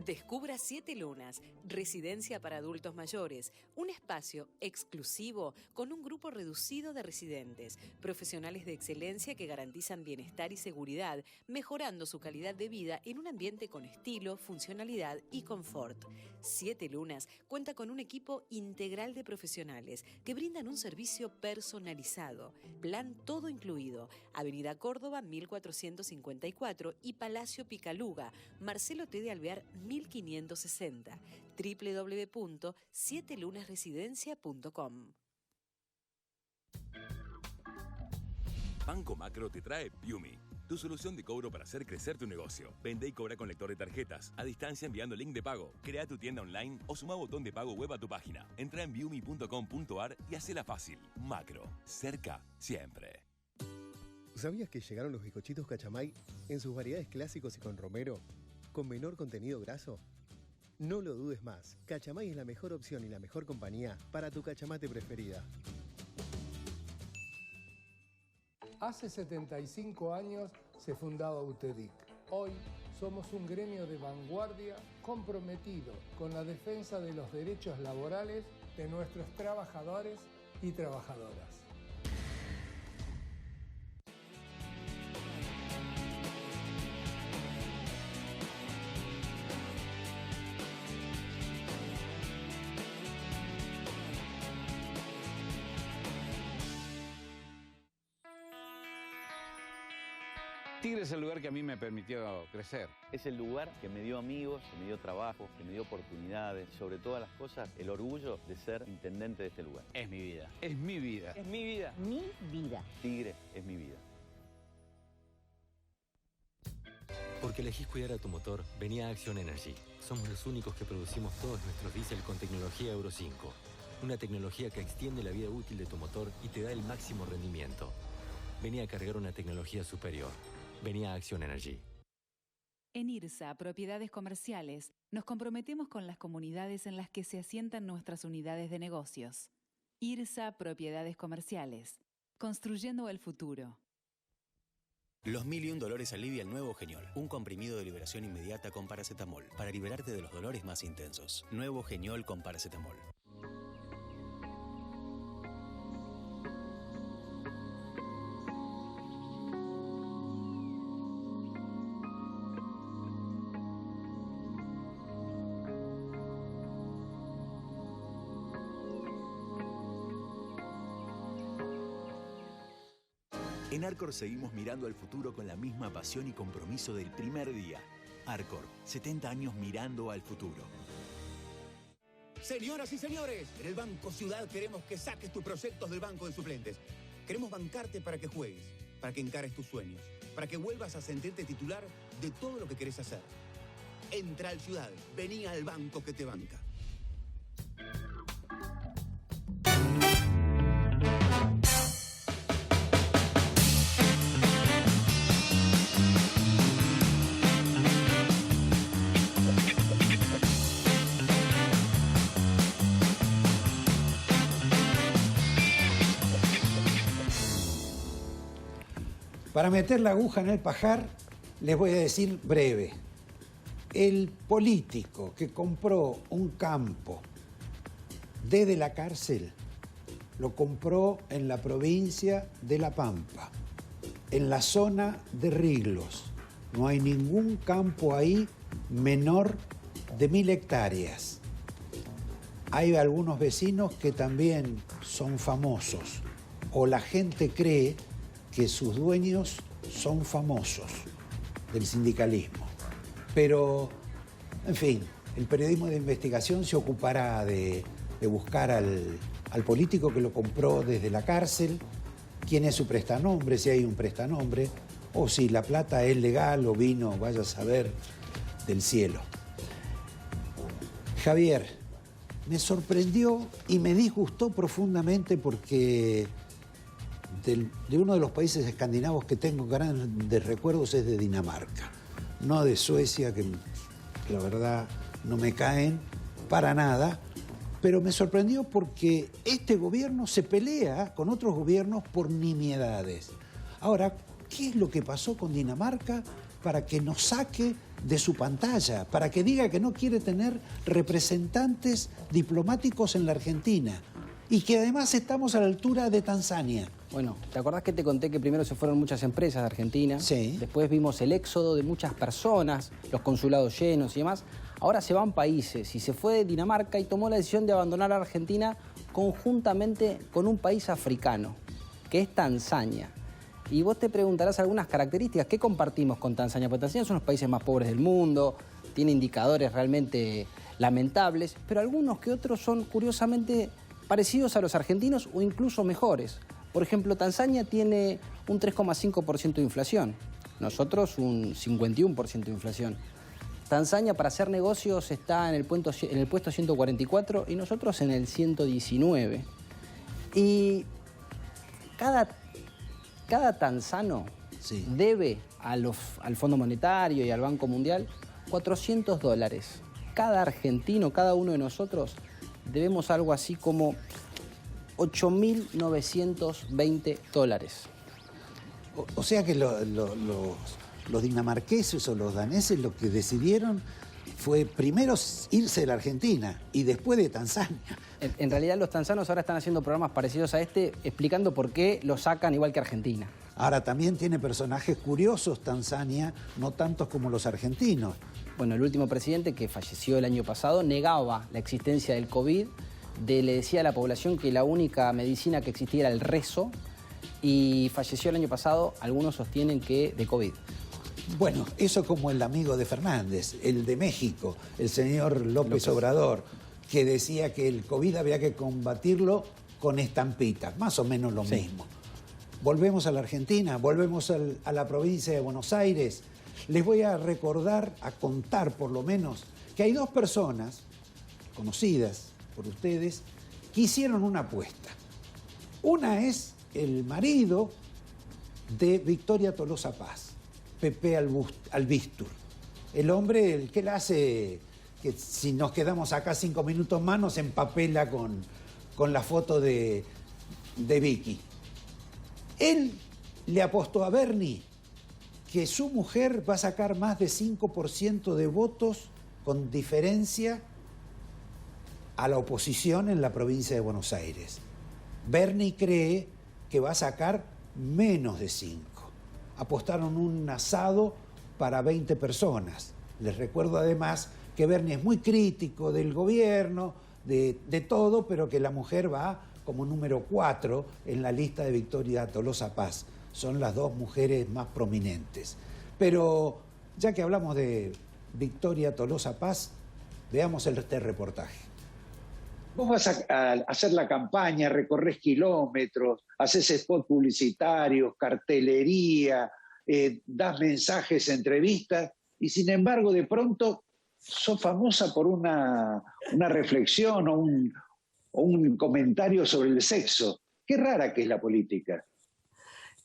Descubra 7 Lunas, residencia para adultos mayores, un espacio exclusivo con un grupo reducido de residentes, profesionales de excelencia que garantizan bienestar y seguridad, mejorando su calidad de vida en un ambiente con estilo, funcionalidad y confort. 7 Lunas cuenta con un equipo integral de profesionales que brindan un servicio personalizado. Plan todo incluido. Avenida Córdoba 1454 y Palacio Picaluga, Marcelo T. de Alvear 1560, www.7lunasresidencia.com. Banco Macro te trae Piumi, tu solución de cobro para hacer crecer tu negocio. Vende y cobra con lector de tarjetas, a distancia enviando link de pago. Crea tu tienda online o suma botón de pago web a tu página. Entra en viumi.com.ar y hacela fácil. Macro, cerca siempre. ¿Sabías que llegaron los bizcochitos Cachamay en sus variedades clásicos y con romero, con menor contenido graso? No lo dudes más, Cachamay es la mejor opción y la mejor compañía para tu cachamate preferida. Hace 75 años se fundaba UTEDIC. Hoy somos un gremio de vanguardia comprometido con la defensa de los derechos laborales de nuestros trabajadores y trabajadoras. Tigre es el lugar que a mí me permitió crecer. Es el lugar que me dio amigos, que me dio trabajo, que me dio oportunidades, sobre todas las cosas, el orgullo de ser intendente de este lugar. Es mi vida. Es mi vida. Es mi vida. Mi vida. Tigre es mi vida. Porque elegís cuidar a tu motor, vení a Action Energy. Somos los únicos que producimos todos nuestros diésel con tecnología Euro 5. Una tecnología que extiende la vida útil de tu motor y te da el máximo rendimiento. Vení a cargar una tecnología superior. Vení a Action Energy. En IRSA, Propiedades Comerciales, nos comprometemos con las comunidades en las que se asientan nuestras unidades de negocios. IRSA, Propiedades Comerciales. Construyendo el futuro. Los 1001 dolores alivia el nuevo Geniol, un comprimido de liberación inmediata con paracetamol, para liberarte de los dolores más intensos. Nuevo Geniol con paracetamol. En Arcor seguimos mirando al futuro con la misma pasión y compromiso del primer día. Arcor, 70 años mirando al futuro. Señoras y señores, en el Banco Ciudad queremos que saques tus proyectos del banco de suplentes. Queremos bancarte para que juegues, para que encares tus sueños, para que vuelvas a sentirte titular de todo lo que querés hacer. Entra al Ciudad, vení al banco que te banca. Para meter la aguja en el pajar, les voy a decir breve. El político que compró un campo desde la cárcel, lo compró en la provincia de La Pampa, en la zona de Riglos. No hay ningún campo ahí menor de 1000 hectáreas. Hay algunos vecinos que también son famosos, o la gente cree que sus dueños son famosos del sindicalismo. Pero, en fin, el periodismo de investigación se ocupará de buscar al político que lo compró desde la cárcel, quién es su prestanombre, si hay un prestanombre, o si la plata es legal o vino, vaya a saber, del cielo. Javier, me sorprendió y me disgustó profundamente porque de uno de los países escandinavos que tengo grandes recuerdos es de Dinamarca, no de Suecia, que la verdad no me caen para nada, pero me sorprendió porque este gobierno se pelea con otros gobiernos por nimiedades. Ahora, ¿qué es lo que pasó con Dinamarca para que nos saque de su pantalla, para que diga que no quiere tener representantes diplomáticos en la Argentina y que además estamos a la altura de Tanzania? Bueno, ¿te acordás que te conté que primero se fueron muchas empresas de Argentina? Sí. Después vimos el éxodo de muchas personas, los consulados llenos y demás. Ahora se van países y se fue de Dinamarca y tomó la decisión de abandonar a Argentina conjuntamente con un país africano, que es Tanzania. Y vos te preguntarás algunas características. ¿Qué compartimos con Tanzania? Porque Tanzania es uno de los países más pobres del mundo, tiene indicadores realmente lamentables, pero algunos que otros son curiosamente parecidos a los argentinos o incluso mejores. Por ejemplo, Tanzania tiene un 3,5% de inflación. Nosotros un 51% de inflación. Tanzania para hacer negocios está en el puesto 144 y nosotros en el 119. Y cada tanzano debe al Fondo Monetario y al Banco Mundial $400. Cada argentino, cada uno de nosotros, debemos algo así como $8.920. O sea que los dinamarqueses o los daneses lo que decidieron fue primero irse de la Argentina y después de Tanzania. En realidad los tanzanos ahora están haciendo programas parecidos a este, explicando por qué lo sacan igual que Argentina. Ahora también tiene personajes curiosos Tanzania, no tantos como los argentinos. Bueno, el último presidente que falleció el año pasado negaba la existencia del COVID, le decía a la población que la única medicina que existía era el rezo, y falleció el año pasado, algunos sostienen que de COVID. Bueno, eso como el amigo de Fernández, el de México, el señor López Obrador, que decía que el COVID había que combatirlo con estampitas, más o menos lo mismo. Volvemos a la Argentina, volvemos a la provincia de Buenos Aires. Les voy a recordar, a contar por lo menos, que hay dos personas conocidas por ustedes que hicieron una apuesta. Una es el marido de Victoria Tolosa Paz, Pepe Albistur. El hombre, el que la hace, que si nos quedamos acá 5 minutos más nos empapela con la foto de Vicky. Él le apostó a Bernie que su mujer va a sacar más de 5% de votos con diferencia a la oposición en la provincia de Buenos Aires. Bernie cree que va a sacar menos de 5. Apostaron un asado para 20 personas. Les recuerdo además que Bernie es muy crítico del gobierno, de todo, pero que la mujer va como número 4 en la lista de Victoria Tolosa Paz. Son las dos mujeres más prominentes. Pero ya que hablamos de Victoria Tolosa Paz, veamos este reportaje. Vos vas a hacer la campaña, recorres kilómetros, haces spot publicitarios, cartelería, das mensajes, entrevistas, y sin embargo de pronto sos famosa por una reflexión o un comentario sobre el sexo. Qué rara que es la política.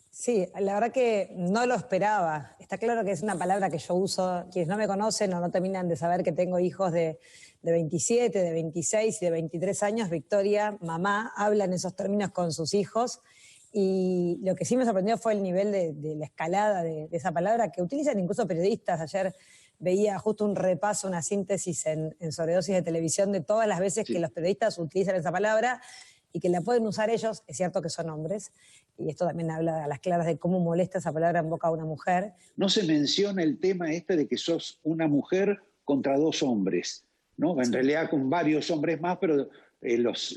Sí, la verdad que no lo esperaba. Está claro que es una palabra que yo uso. Quienes no me conocen o no terminan de saber que tengo hijos de 27, de 26 y de 23 años. Victoria, mamá, habla en esos términos con sus hijos. Y lo que sí me sorprendió fue el nivel de la escalada de esa palabra que utilizan incluso periodistas. Ayer veía justo un repaso, una síntesis en Sobredosis de Televisión de todas las veces que los periodistas utilizan esa palabra y que la pueden usar ellos. Es cierto que son hombres. Y esto también habla a las claras de cómo molesta esa palabra en boca de una mujer. No se menciona el tema de que sos una mujer contra 2 hombres, ¿no? En realidad con varios hombres más, pero los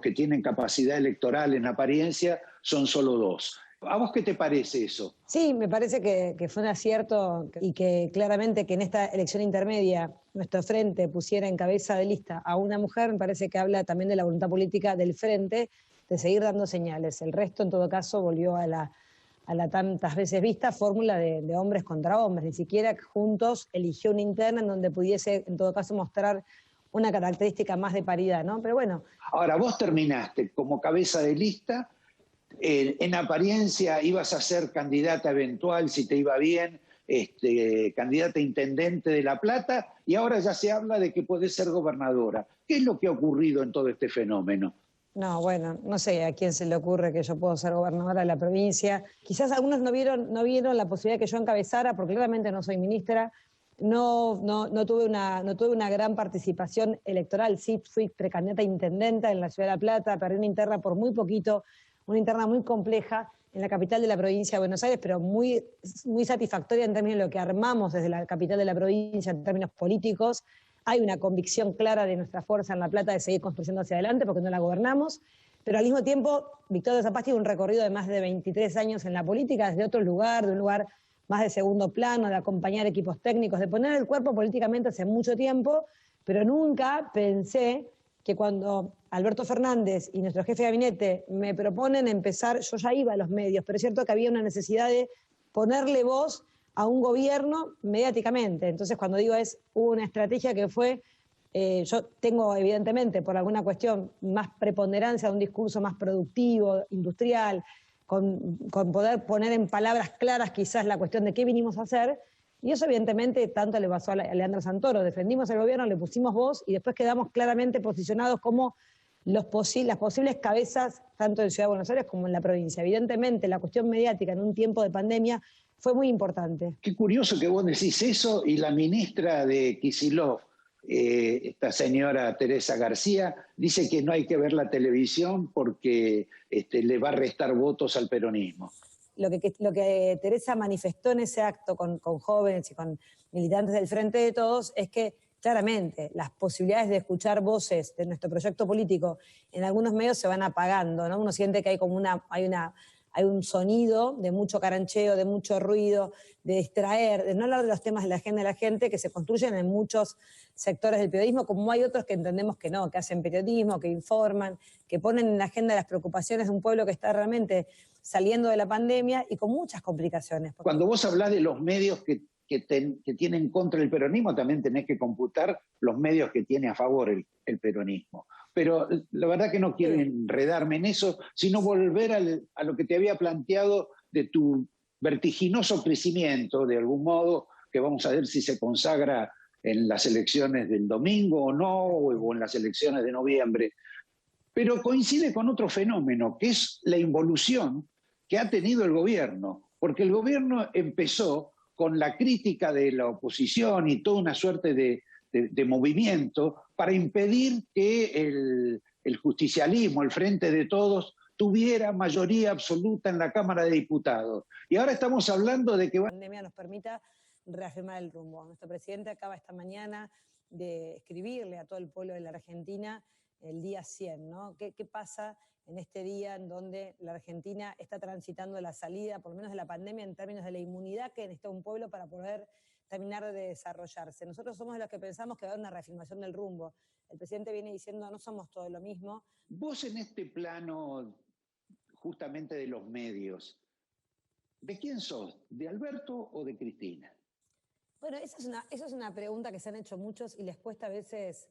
que tienen capacidad electoral en apariencia son solo 2. ¿A vos qué te parece eso? Sí, me parece que fue un acierto y que claramente que en esta elección intermedia nuestro frente pusiera en cabeza de lista a una mujer, me parece que habla también de la voluntad política del frente de seguir dando señales. El resto, en todo caso, volvió a la tantas veces vista fórmula de hombres contra hombres. Ni siquiera juntos eligió una interna en donde pudiese, en todo caso, mostrar una característica más de paridad, ¿no? Pero bueno. Ahora, vos terminaste como cabeza de lista, en apariencia ibas a ser candidata eventual, si te iba bien, candidata a intendente de La Plata, y ahora ya se habla de que podés ser gobernadora. ¿Qué es lo que ha ocurrido en todo este fenómeno? No, bueno, no sé a quién se le ocurre que yo puedo ser gobernadora de la provincia. Quizás algunos no vieron la posibilidad que yo encabezara, porque claramente no soy ministra. No tuve una gran participación electoral. Sí, fui precandidata a intendenta en la ciudad de La Plata, perdí una interna por muy poquito, una interna muy compleja en la capital de la provincia de Buenos Aires, pero muy, muy satisfactoria en términos de lo que armamos desde la capital de la provincia en términos políticos. Hay una convicción clara de nuestra fuerza en La Plata de seguir construyendo hacia adelante porque no la gobernamos, pero al mismo tiempo Victoria Tolosa Paz tiene un recorrido de más de 23 años en la política, desde otro lugar, de un lugar más de segundo plano, de acompañar equipos técnicos, de poner el cuerpo políticamente hace mucho tiempo, pero nunca pensé que cuando Alberto Fernández y nuestro jefe de gabinete me proponen empezar, yo ya iba a los medios, pero es cierto que había una necesidad de ponerle voz a un gobierno mediáticamente. Entonces, cuando digo hubo una estrategia que fue, yo tengo evidentemente por alguna cuestión más preponderancia de un discurso más productivo, industrial, con poder poner en palabras claras quizás la cuestión de qué vinimos a hacer, y eso evidentemente tanto le pasó a Leandro Santoro. Defendimos el gobierno, le pusimos voz y después quedamos claramente posicionados como las posibles cabezas tanto en Ciudad de Buenos Aires como en la provincia. Evidentemente la cuestión mediática en un tiempo de pandemia fue muy importante. Qué curioso que vos decís eso y la ministra de Kicillof, esta señora Teresa García, dice que no hay que ver la televisión porque le va a restar votos al peronismo. Lo que Teresa manifestó en ese acto con jóvenes y con militantes del Frente de Todos es que claramente las posibilidades de escuchar voces de nuestro proyecto político en algunos medios se van apagando, ¿no? Uno siente que hay como hay un sonido de mucho carancheo, de mucho ruido, de distraer, de no hablar de los temas de la agenda de la gente que se construyen en muchos sectores del periodismo, como hay otros que entendemos que no, que hacen periodismo, que informan, que ponen en la agenda las preocupaciones de un pueblo que está realmente saliendo de la pandemia y con muchas complicaciones. Cuando vos hablás de los medios que tienen contra el peronismo, también tenés que computar los medios que tiene a favor el peronismo. Pero la verdad que no quiero enredarme en eso, sino volver a lo que te había planteado de tu vertiginoso crecimiento, de algún modo, que vamos a ver si se consagra en las elecciones del domingo o no, o en las elecciones de noviembre. Pero coincide con otro fenómeno, que es la involución que ha tenido el gobierno, porque el gobierno empezó con la crítica de la oposición y toda una suerte de movimiento para impedir que el justicialismo, el Frente de Todos, tuviera mayoría absoluta en la Cámara de Diputados. Y ahora estamos hablando de que la pandemia nos permita reafirmar el rumbo. Nuestro presidente acaba esta mañana de escribirle a todo el pueblo de la Argentina el día 100, ¿no? ¿Qué pasa en este día en donde la Argentina está transitando la salida, por lo menos de la pandemia, en términos de la inmunidad que necesita un pueblo para poder terminar de desarrollarse? Nosotros somos los que pensamos que va a haber una reafirmación del rumbo. El presidente viene diciendo, no somos todo lo mismo. Vos en este plano, justamente de los medios, ¿de quién sos? ¿De Alberto o de Cristina? Bueno, esa es una pregunta que se han hecho muchos y les cuesta a veces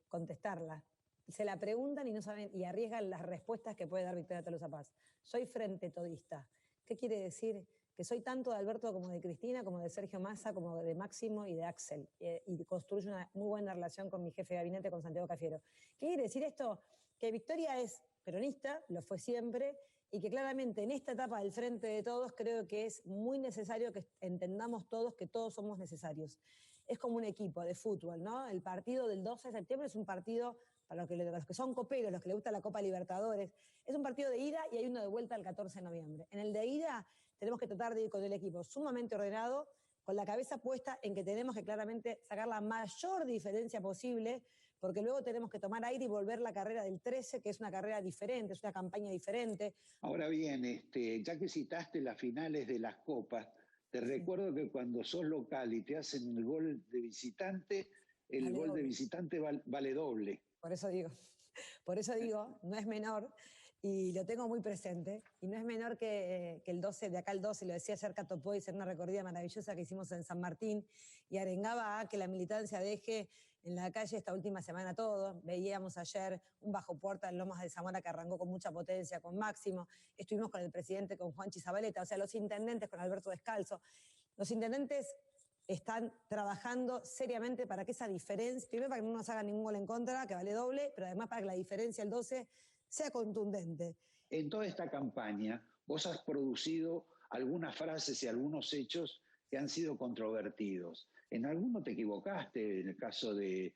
contestarla. Se la preguntan y no saben, y arriesgan las respuestas que puede dar Victoria Tolosa Paz. Soy frente todista. ¿Qué quiere decir? Que soy tanto de Alberto como de Cristina, como de Sergio Massa, como de Máximo y de Axel. Y construyo una muy buena relación con mi jefe de gabinete, con Santiago Cafiero. ¿Qué quiere decir esto? Que Victoria es peronista, lo fue siempre, y que claramente en esta etapa del Frente de Todos creo que es muy necesario que entendamos todos que todos somos necesarios. Es como un equipo de fútbol, ¿no? El partido del 12 de septiembre es un partido, para los que son coperos, los que les gusta la Copa Libertadores, es un partido de ida y hay uno de vuelta el 14 de noviembre. En el de ida tenemos que tratar de ir con el equipo sumamente ordenado, con la cabeza puesta en que tenemos que claramente sacar la mayor diferencia posible, porque luego tenemos que tomar aire y volver la carrera del 13, que es una carrera diferente, es una campaña diferente. Ahora bien, ya que citaste las finales de las copas, te recuerdo que cuando sos local y te hacen el gol de visitante, el gol de visitante vale doble. Por eso digo, no es menor, y lo tengo muy presente, y no es menor que el 12, de acá el 12, lo decía ayer Cato Poy, en una recorrida maravillosa que hicimos en San Martín, y arengaba a que la militancia deje en la calle esta última semana todo. Veíamos ayer un bajo puerta en Lomas de Zamora que arrancó con mucha potencia, con Máximo, estuvimos con el presidente, con Juanchi Zabaleta, o sea, los intendentes con Alberto Descalzo. Los intendentes están trabajando seriamente para que esa diferencia, primero para que no nos hagan ningún gol en contra, que vale doble, pero además para que la diferencia el 12 sea contundente. En toda esta campaña, vos has producido algunas frases y algunos hechos que han sido controvertidos. En alguno te equivocaste, en el caso del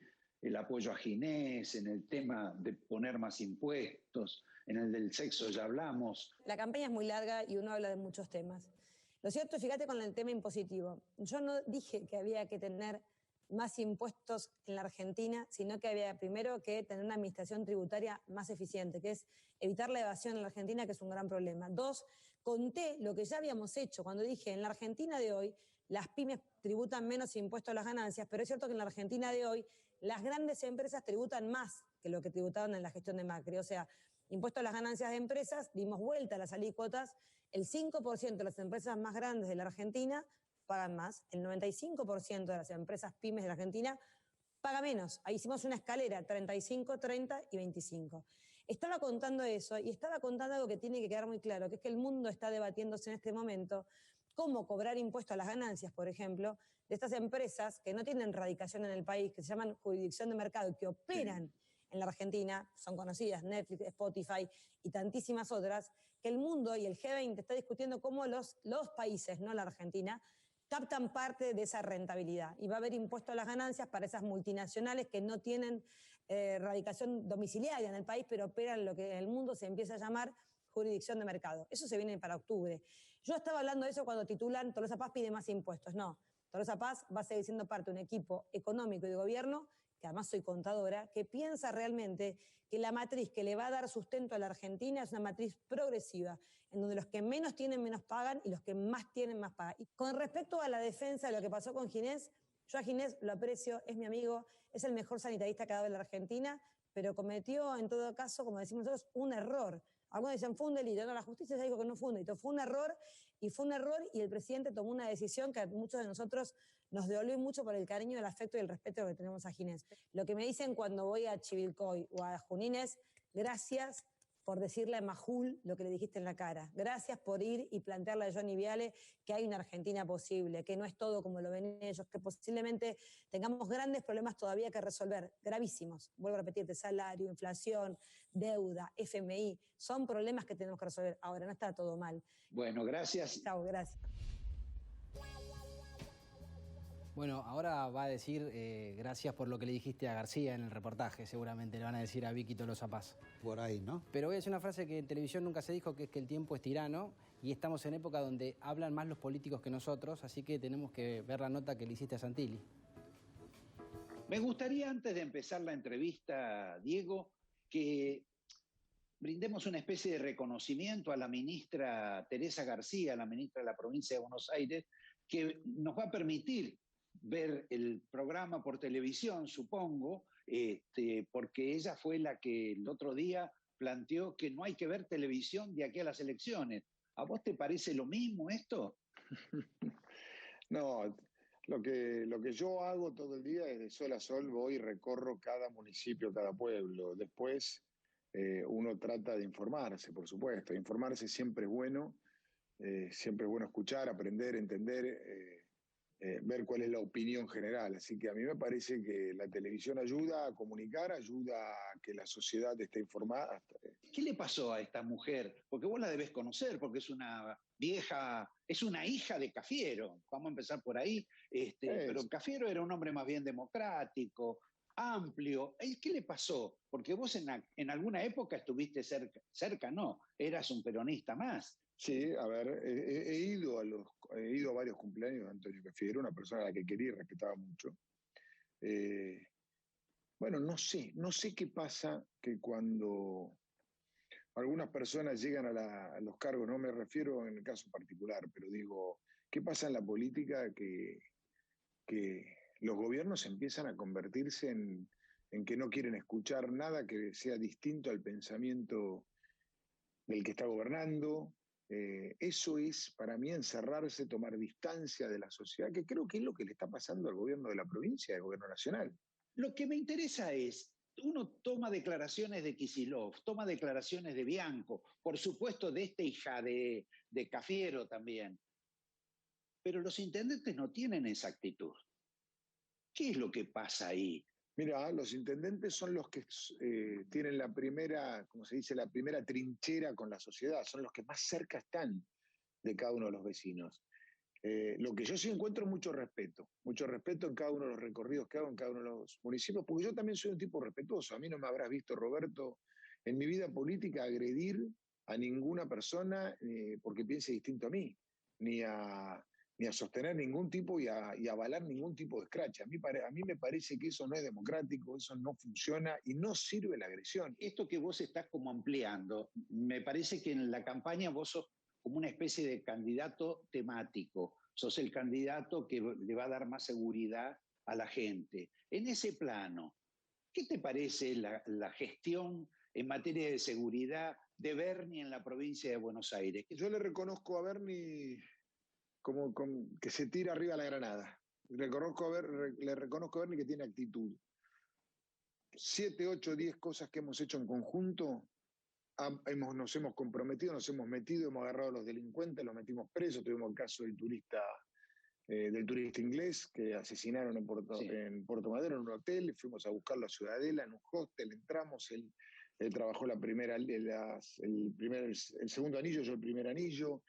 apoyo a Ginés, en el tema de poner más impuestos, en el del sexo ya hablamos. La campaña es muy larga y uno habla de muchos temas. Lo cierto, fíjate con el tema impositivo. Yo no dije que había que tener más impuestos en la Argentina, sino que había primero que tener una administración tributaria más eficiente, que es evitar la evasión en la Argentina, que es un gran problema. 2, conté lo que ya habíamos hecho cuando dije en la Argentina de hoy las pymes tributan menos impuestos a las ganancias, pero es cierto que en la Argentina de hoy las grandes empresas tributan más que lo que tributaban en la gestión de Macri. O sea, impuesto a las ganancias de empresas, dimos vuelta a las alícuotas, el 5% de las empresas más grandes de la Argentina pagan más, el 95% de las empresas pymes de la Argentina paga menos. Ahí hicimos una escalera, 35, 30 y 25. Estaba contando eso y estaba contando algo que tiene que quedar muy claro, que es que el mundo está debatiéndose en este momento cómo cobrar impuesto a las ganancias, por ejemplo, de estas empresas que no tienen radicación en el país, que se llaman jurisdicción de mercado y que operan en la Argentina, son conocidas, Netflix, Spotify y tantísimas otras, que el mundo y el G20 está discutiendo cómo los países, no la Argentina, captan parte de esa rentabilidad. Y va a haber impuesto a las ganancias para esas multinacionales que no tienen radicación domiciliaria en el país, pero operan en lo que en el mundo se empieza a llamar jurisdicción de mercado. Eso se viene para octubre. Yo estaba hablando de eso cuando titulan Tolosa Paz pide más impuestos. No, Tolosa Paz va a seguir siendo parte de un equipo económico y de gobierno, que además soy contadora, que piensa realmente que la matriz que le va a dar sustento a la Argentina es una matriz progresiva, en donde los que menos tienen menos pagan y los que más tienen más pagan. Y con respecto a la defensa de lo que pasó con Ginés, yo a Ginés lo aprecio, es mi amigo, es el mejor sanitarista que ha dado en la Argentina, pero cometió en todo caso, como decimos nosotros, un error. Algunos dicen fue un delito, no, la justicia ya dijo que no fue un delito, fue un error y el presidente tomó una decisión que a muchos de nosotros nos dolió mucho por el cariño, el afecto y el respeto que tenemos a Ginés. Lo que me dicen cuando voy a Chivilcoy o a Junín es, gracias por decirle a Majul lo que le dijiste en la cara. Gracias por ir y plantearle a Johnny Viale que hay una Argentina posible, que no es todo como lo ven ellos, que posiblemente tengamos grandes problemas todavía que resolver, gravísimos. Vuelvo a repetirte, salario, inflación, deuda, FMI, son problemas que tenemos que resolver. Ahora, no está todo mal. Bueno, gracias. Chao, gracias. Bueno, ahora va a decir gracias por lo que le dijiste a García en el reportaje, seguramente le van a decir a Vicky Tolosa Paz. Por ahí, ¿no? Pero voy a decir una frase que en televisión nunca se dijo, que es que el tiempo es tirano y estamos en época donde hablan más los políticos que nosotros, así que tenemos que ver la nota que le hiciste a Santilli. Me gustaría, antes de empezar la entrevista, Diego, que brindemos una especie de reconocimiento a la ministra Teresa García, la ministra de la provincia de Buenos Aires, que nos va a permitir ver el programa por televisión, supongo, porque ella fue la que el otro día planteó que no hay que ver televisión de aquí a las elecciones. ¿A vos te parece lo mismo esto? No, lo que yo hago todo el día es de sol a sol, voy y recorro cada municipio, cada pueblo. Después uno trata de informarse, por supuesto. Informarse siempre es bueno escuchar, aprender, entender, ver cuál es la opinión general. Así que a mí me parece que la televisión ayuda a comunicar, ayuda a que la sociedad esté informada. ¿Qué le pasó a esta mujer? Porque vos la debés conocer, porque es una vieja, es una hija de Cafiero. Vamos a empezar por ahí. Pero Cafiero era un hombre más bien democrático, amplio. ¿Qué le pasó? Porque vos en alguna época estuviste cerca, no, eras un peronista más. Sí, a ver, he ido a varios cumpleaños de Antonio Cafiero, una persona a la que quería y respetaba mucho. Bueno, no sé qué pasa que cuando algunas personas llegan a los cargos, no me refiero en el caso particular, pero digo, ¿qué pasa en la política que los gobiernos empiezan a convertirse en que no quieren escuchar nada que sea distinto al pensamiento del que está gobernando? Eso es, para mí, encerrarse, tomar distancia de la sociedad, que creo que es lo que le está pasando al gobierno de la provincia y al gobierno nacional. Lo que me interesa es, uno toma declaraciones de Kicillof, toma declaraciones de Bianco, por supuesto de esta hija de Cafiero también, pero los intendentes no tienen esa actitud. ¿Qué es lo que pasa ahí? Mira, los intendentes son los que tienen la primera, como se dice, la primera trinchera con la sociedad, son los que más cerca están de cada uno de los vecinos. Lo que yo sí encuentro es mucho respeto en cada uno de los recorridos que hago en cada uno de los municipios, porque yo también soy un tipo respetuoso. A mí no me habrás visto, Roberto, en mi vida política agredir a ninguna persona porque piense distinto a mí, ni a sostener ningún tipo y a avalar ningún tipo de escrache. A mí me parece que eso no es democrático, eso no funciona y no sirve la agresión. Esto que vos estás como ampliando, me parece que en la campaña vos sos como una especie de candidato temático, sos el candidato que le va a dar más seguridad a la gente. En ese plano, ¿qué te parece la gestión en materia de seguridad de Bernie en la provincia de Buenos Aires? Yo le reconozco a Bernie que se tira arriba la granada. Le reconozco a Bernie que tiene actitud. 7, 8, 10 cosas que hemos hecho en conjunto, nos hemos comprometido, nos hemos metido, hemos agarrado a los delincuentes, los metimos presos. Tuvimos el caso del turista inglés que asesinaron en Puerto Madero, en un hotel. Fuimos a buscarlo a Ciudadela, en un hostel, entramos, él trabajó el segundo anillo, yo el primer anillo.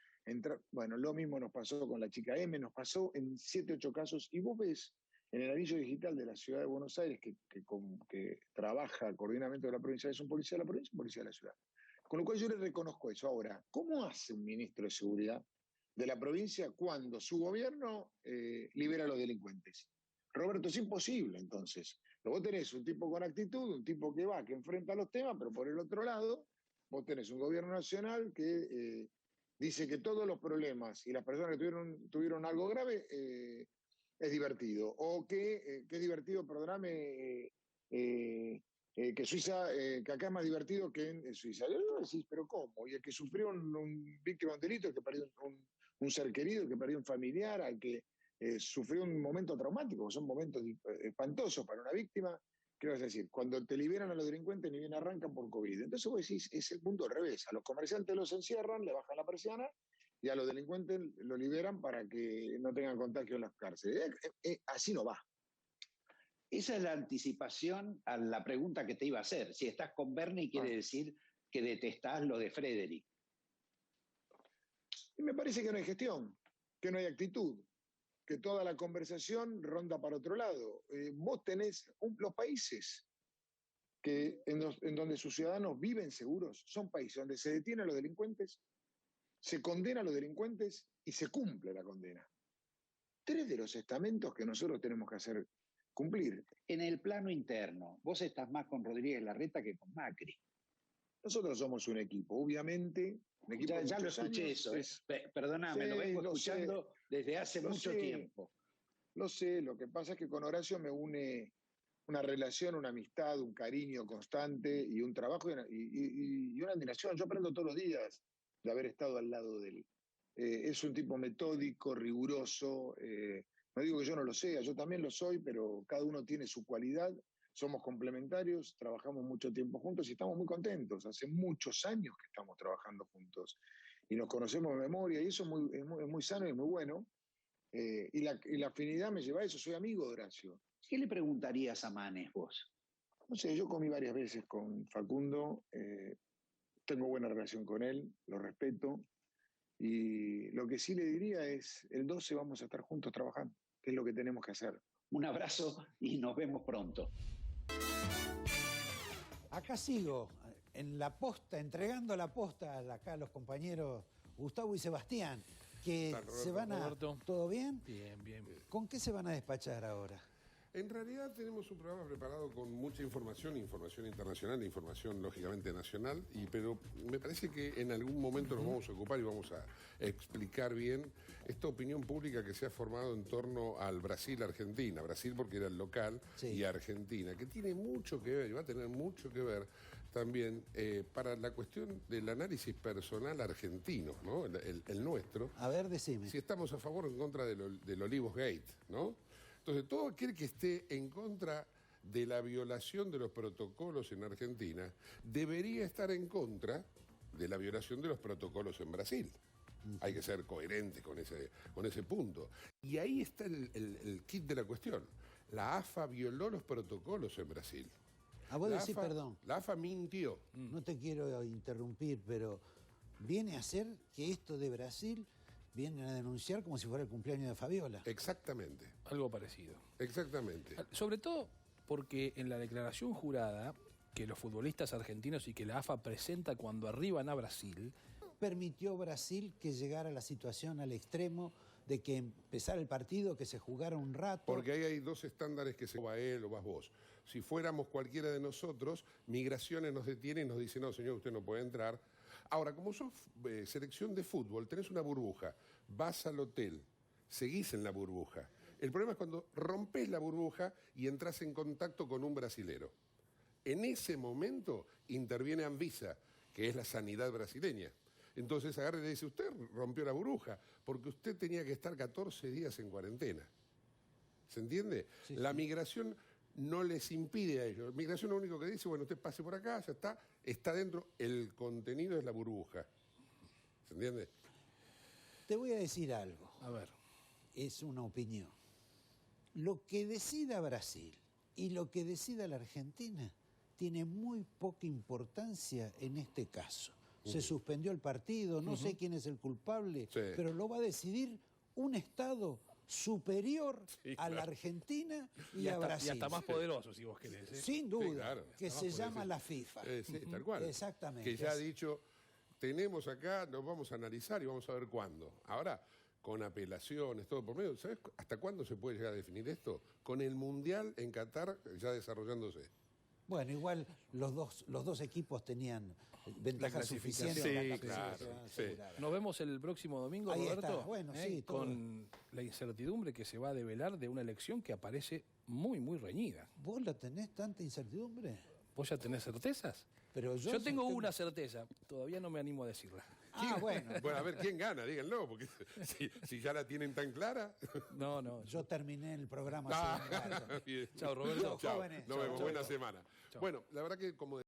Bueno, lo mismo nos pasó con la chica M, nos pasó en 7, 8 casos, y vos ves en el anillo digital de la ciudad de Buenos Aires, que trabaja coordinamiento de la provincia, es un policía de la provincia, un policía de la ciudad. Con lo cual yo le reconozco eso. Ahora, ¿cómo hace un ministro de seguridad de la provincia cuando su gobierno libera a los delincuentes? Roberto, es imposible, entonces. Vos tenés un tipo con actitud, un tipo que enfrenta los temas, pero por el otro lado, vos tenés un gobierno nacional que dice que todos los problemas y las personas que tuvieron algo grave es divertido. O que es divertido, perdóname, que Suiza, que acá es más divertido que en Suiza. Yo decís, ¿pero cómo? Y el que sufrió un víctima de un delito, el que perdió un ser querido, el que perdió un familiar, al que sufrió un momento traumático, que son momentos espantosos para una víctima. ¿Qué vas a decir? Cuando te liberan a los delincuentes ni bien arrancan por COVID. Entonces vos decís, es el punto al revés. A los comerciantes los encierran, le bajan la persiana, y a los delincuentes lo liberan para que no tengan contagio en las cárceles. Así no va. Esa es la anticipación a la pregunta que te iba a hacer. Si estás con Bernie, quiere decir que detestás lo de Frederick. Y me parece que no hay gestión, que no hay actitud, que toda la conversación ronda para otro lado. Vos tenés los países en donde sus ciudadanos viven seguros, son países donde se detiene a los delincuentes, se condena a los delincuentes y se cumple la condena. 3 de los estamentos que nosotros tenemos que hacer cumplir. En el plano interno, vos estás más con Rodríguez Larreta que con Macri. Nosotros somos un equipo, obviamente. Un equipo ya lo escuché años, eso. Perdóname, lo vengo escuchando desde hace mucho tiempo. Lo sé, lo que pasa es que con Horacio me une una relación, una amistad, un cariño constante y un trabajo y una admiración. Yo aprendo todos los días de haber estado al lado de él. Es un tipo metódico, riguroso. No digo que yo no lo sea, yo también lo soy, pero cada uno tiene su cualidad. Somos complementarios, trabajamos mucho tiempo juntos y estamos muy contentos. Hace muchos años que estamos trabajando juntos y nos conocemos de memoria, y eso es muy sano y muy bueno. Y la afinidad me lleva a eso. Soy amigo de Horacio. ¿Qué le preguntarías a Manes vos? No sé, yo comí varias veces con Facundo, tengo buena relación con él, lo respeto, y lo que sí le diría es, el 12 vamos a estar juntos trabajando, que es lo que tenemos que hacer. Un abrazo y nos vemos pronto. Acá sigo, en la posta, entregando la posta acá a los compañeros Gustavo y Sebastián, que se van a... Roberto. ¿Todo bien? Bien, bien. ¿Con qué se van a despachar ahora? En realidad tenemos un programa preparado con mucha información internacional, información lógicamente nacional, pero me parece que en algún momento nos vamos a ocupar y vamos a explicar bien esta opinión pública que se ha formado en torno al Brasil-Argentina. Brasil porque era el local, sí, y Argentina, que tiene mucho que ver y va a tener mucho que ver también para la cuestión del análisis personal argentino, ¿no? El nuestro. A ver, decime. Si estamos a favor o en contra del Olivos Gate, ¿no? Entonces, todo aquel que esté en contra de la violación de los protocolos en Argentina debería estar en contra de la violación de los protocolos en Brasil. Hay que ser coherente con ese punto. Y ahí está el kit de la cuestión. La AFA violó los protocolos en Brasil. A vos decís, perdón. La AFA mintió. No te quiero interrumpir, pero viene a ser que esto de Brasil... vienen a denunciar como si fuera el cumpleaños de Fabiola. Exactamente. Algo parecido. Exactamente. Sobre todo porque en la declaración jurada que los futbolistas argentinos y que la AFA presenta cuando arriban a Brasil... Permitió Brasil que llegara la situación al extremo de que empezara el partido, que se jugara un rato. Porque ahí hay 2 estándares que se va él o vas vos. Si fuéramos cualquiera de nosotros, Migraciones nos detiene y nos dice, no, señor, usted no puede entrar. Ahora, como sos selección de fútbol, tenés una burbuja, vas al hotel, seguís en la burbuja. El problema es cuando rompés la burbuja y entras en contacto con un brasilero. En ese momento interviene Anvisa, que es la sanidad brasileña. Entonces agarra y le dice, usted rompió la burbuja, porque usted tenía que estar 14 días en cuarentena. ¿Se entiende? Sí, la sí. migración no les impide a ellos. Migración lo único que dice, bueno, usted pase por acá, ya está dentro, el contenido es la burbuja. ¿Se entiende? Te voy a decir algo. A ver. Es una opinión. Lo que decida Brasil y lo que decida la Argentina tiene muy poca importancia en este caso. Se suspendió el partido, no sé quién es el culpable, pero lo va a decidir un Estado superior a la Argentina y a Brasil. Y hasta más poderoso, si vos querés. Sin duda, Sí, claro. que se llama la FIFA. Sí, tal cual. Exactamente. Que ya ha dicho, tenemos acá, nos vamos a analizar y vamos a ver cuándo. Ahora, con apelaciones, todo por medio, ¿sabes hasta cuándo se puede llegar a definir esto? Con el Mundial en Qatar ya desarrollándose. Bueno, igual los dos equipos tenían ventajas suficientes. Sí, claro. Sí. Nos vemos el próximo domingo, Ahí Roberto. está. Bueno, sí, todo. Con la incertidumbre que se va a develar de una elección que aparece muy, muy reñida. ¿Vos la tenés tanta incertidumbre? ¿Vos ya tenés certezas? Pero yo tengo una certeza, todavía no me animo a decirla. Bueno. Bueno, a ver, ¿quién gana? Díganlo, porque si ya la tienen tan clara. No. Yo terminé el programa. Chao, Roberto. Chao. Nos vemos. Buena semana. Bueno, la verdad que como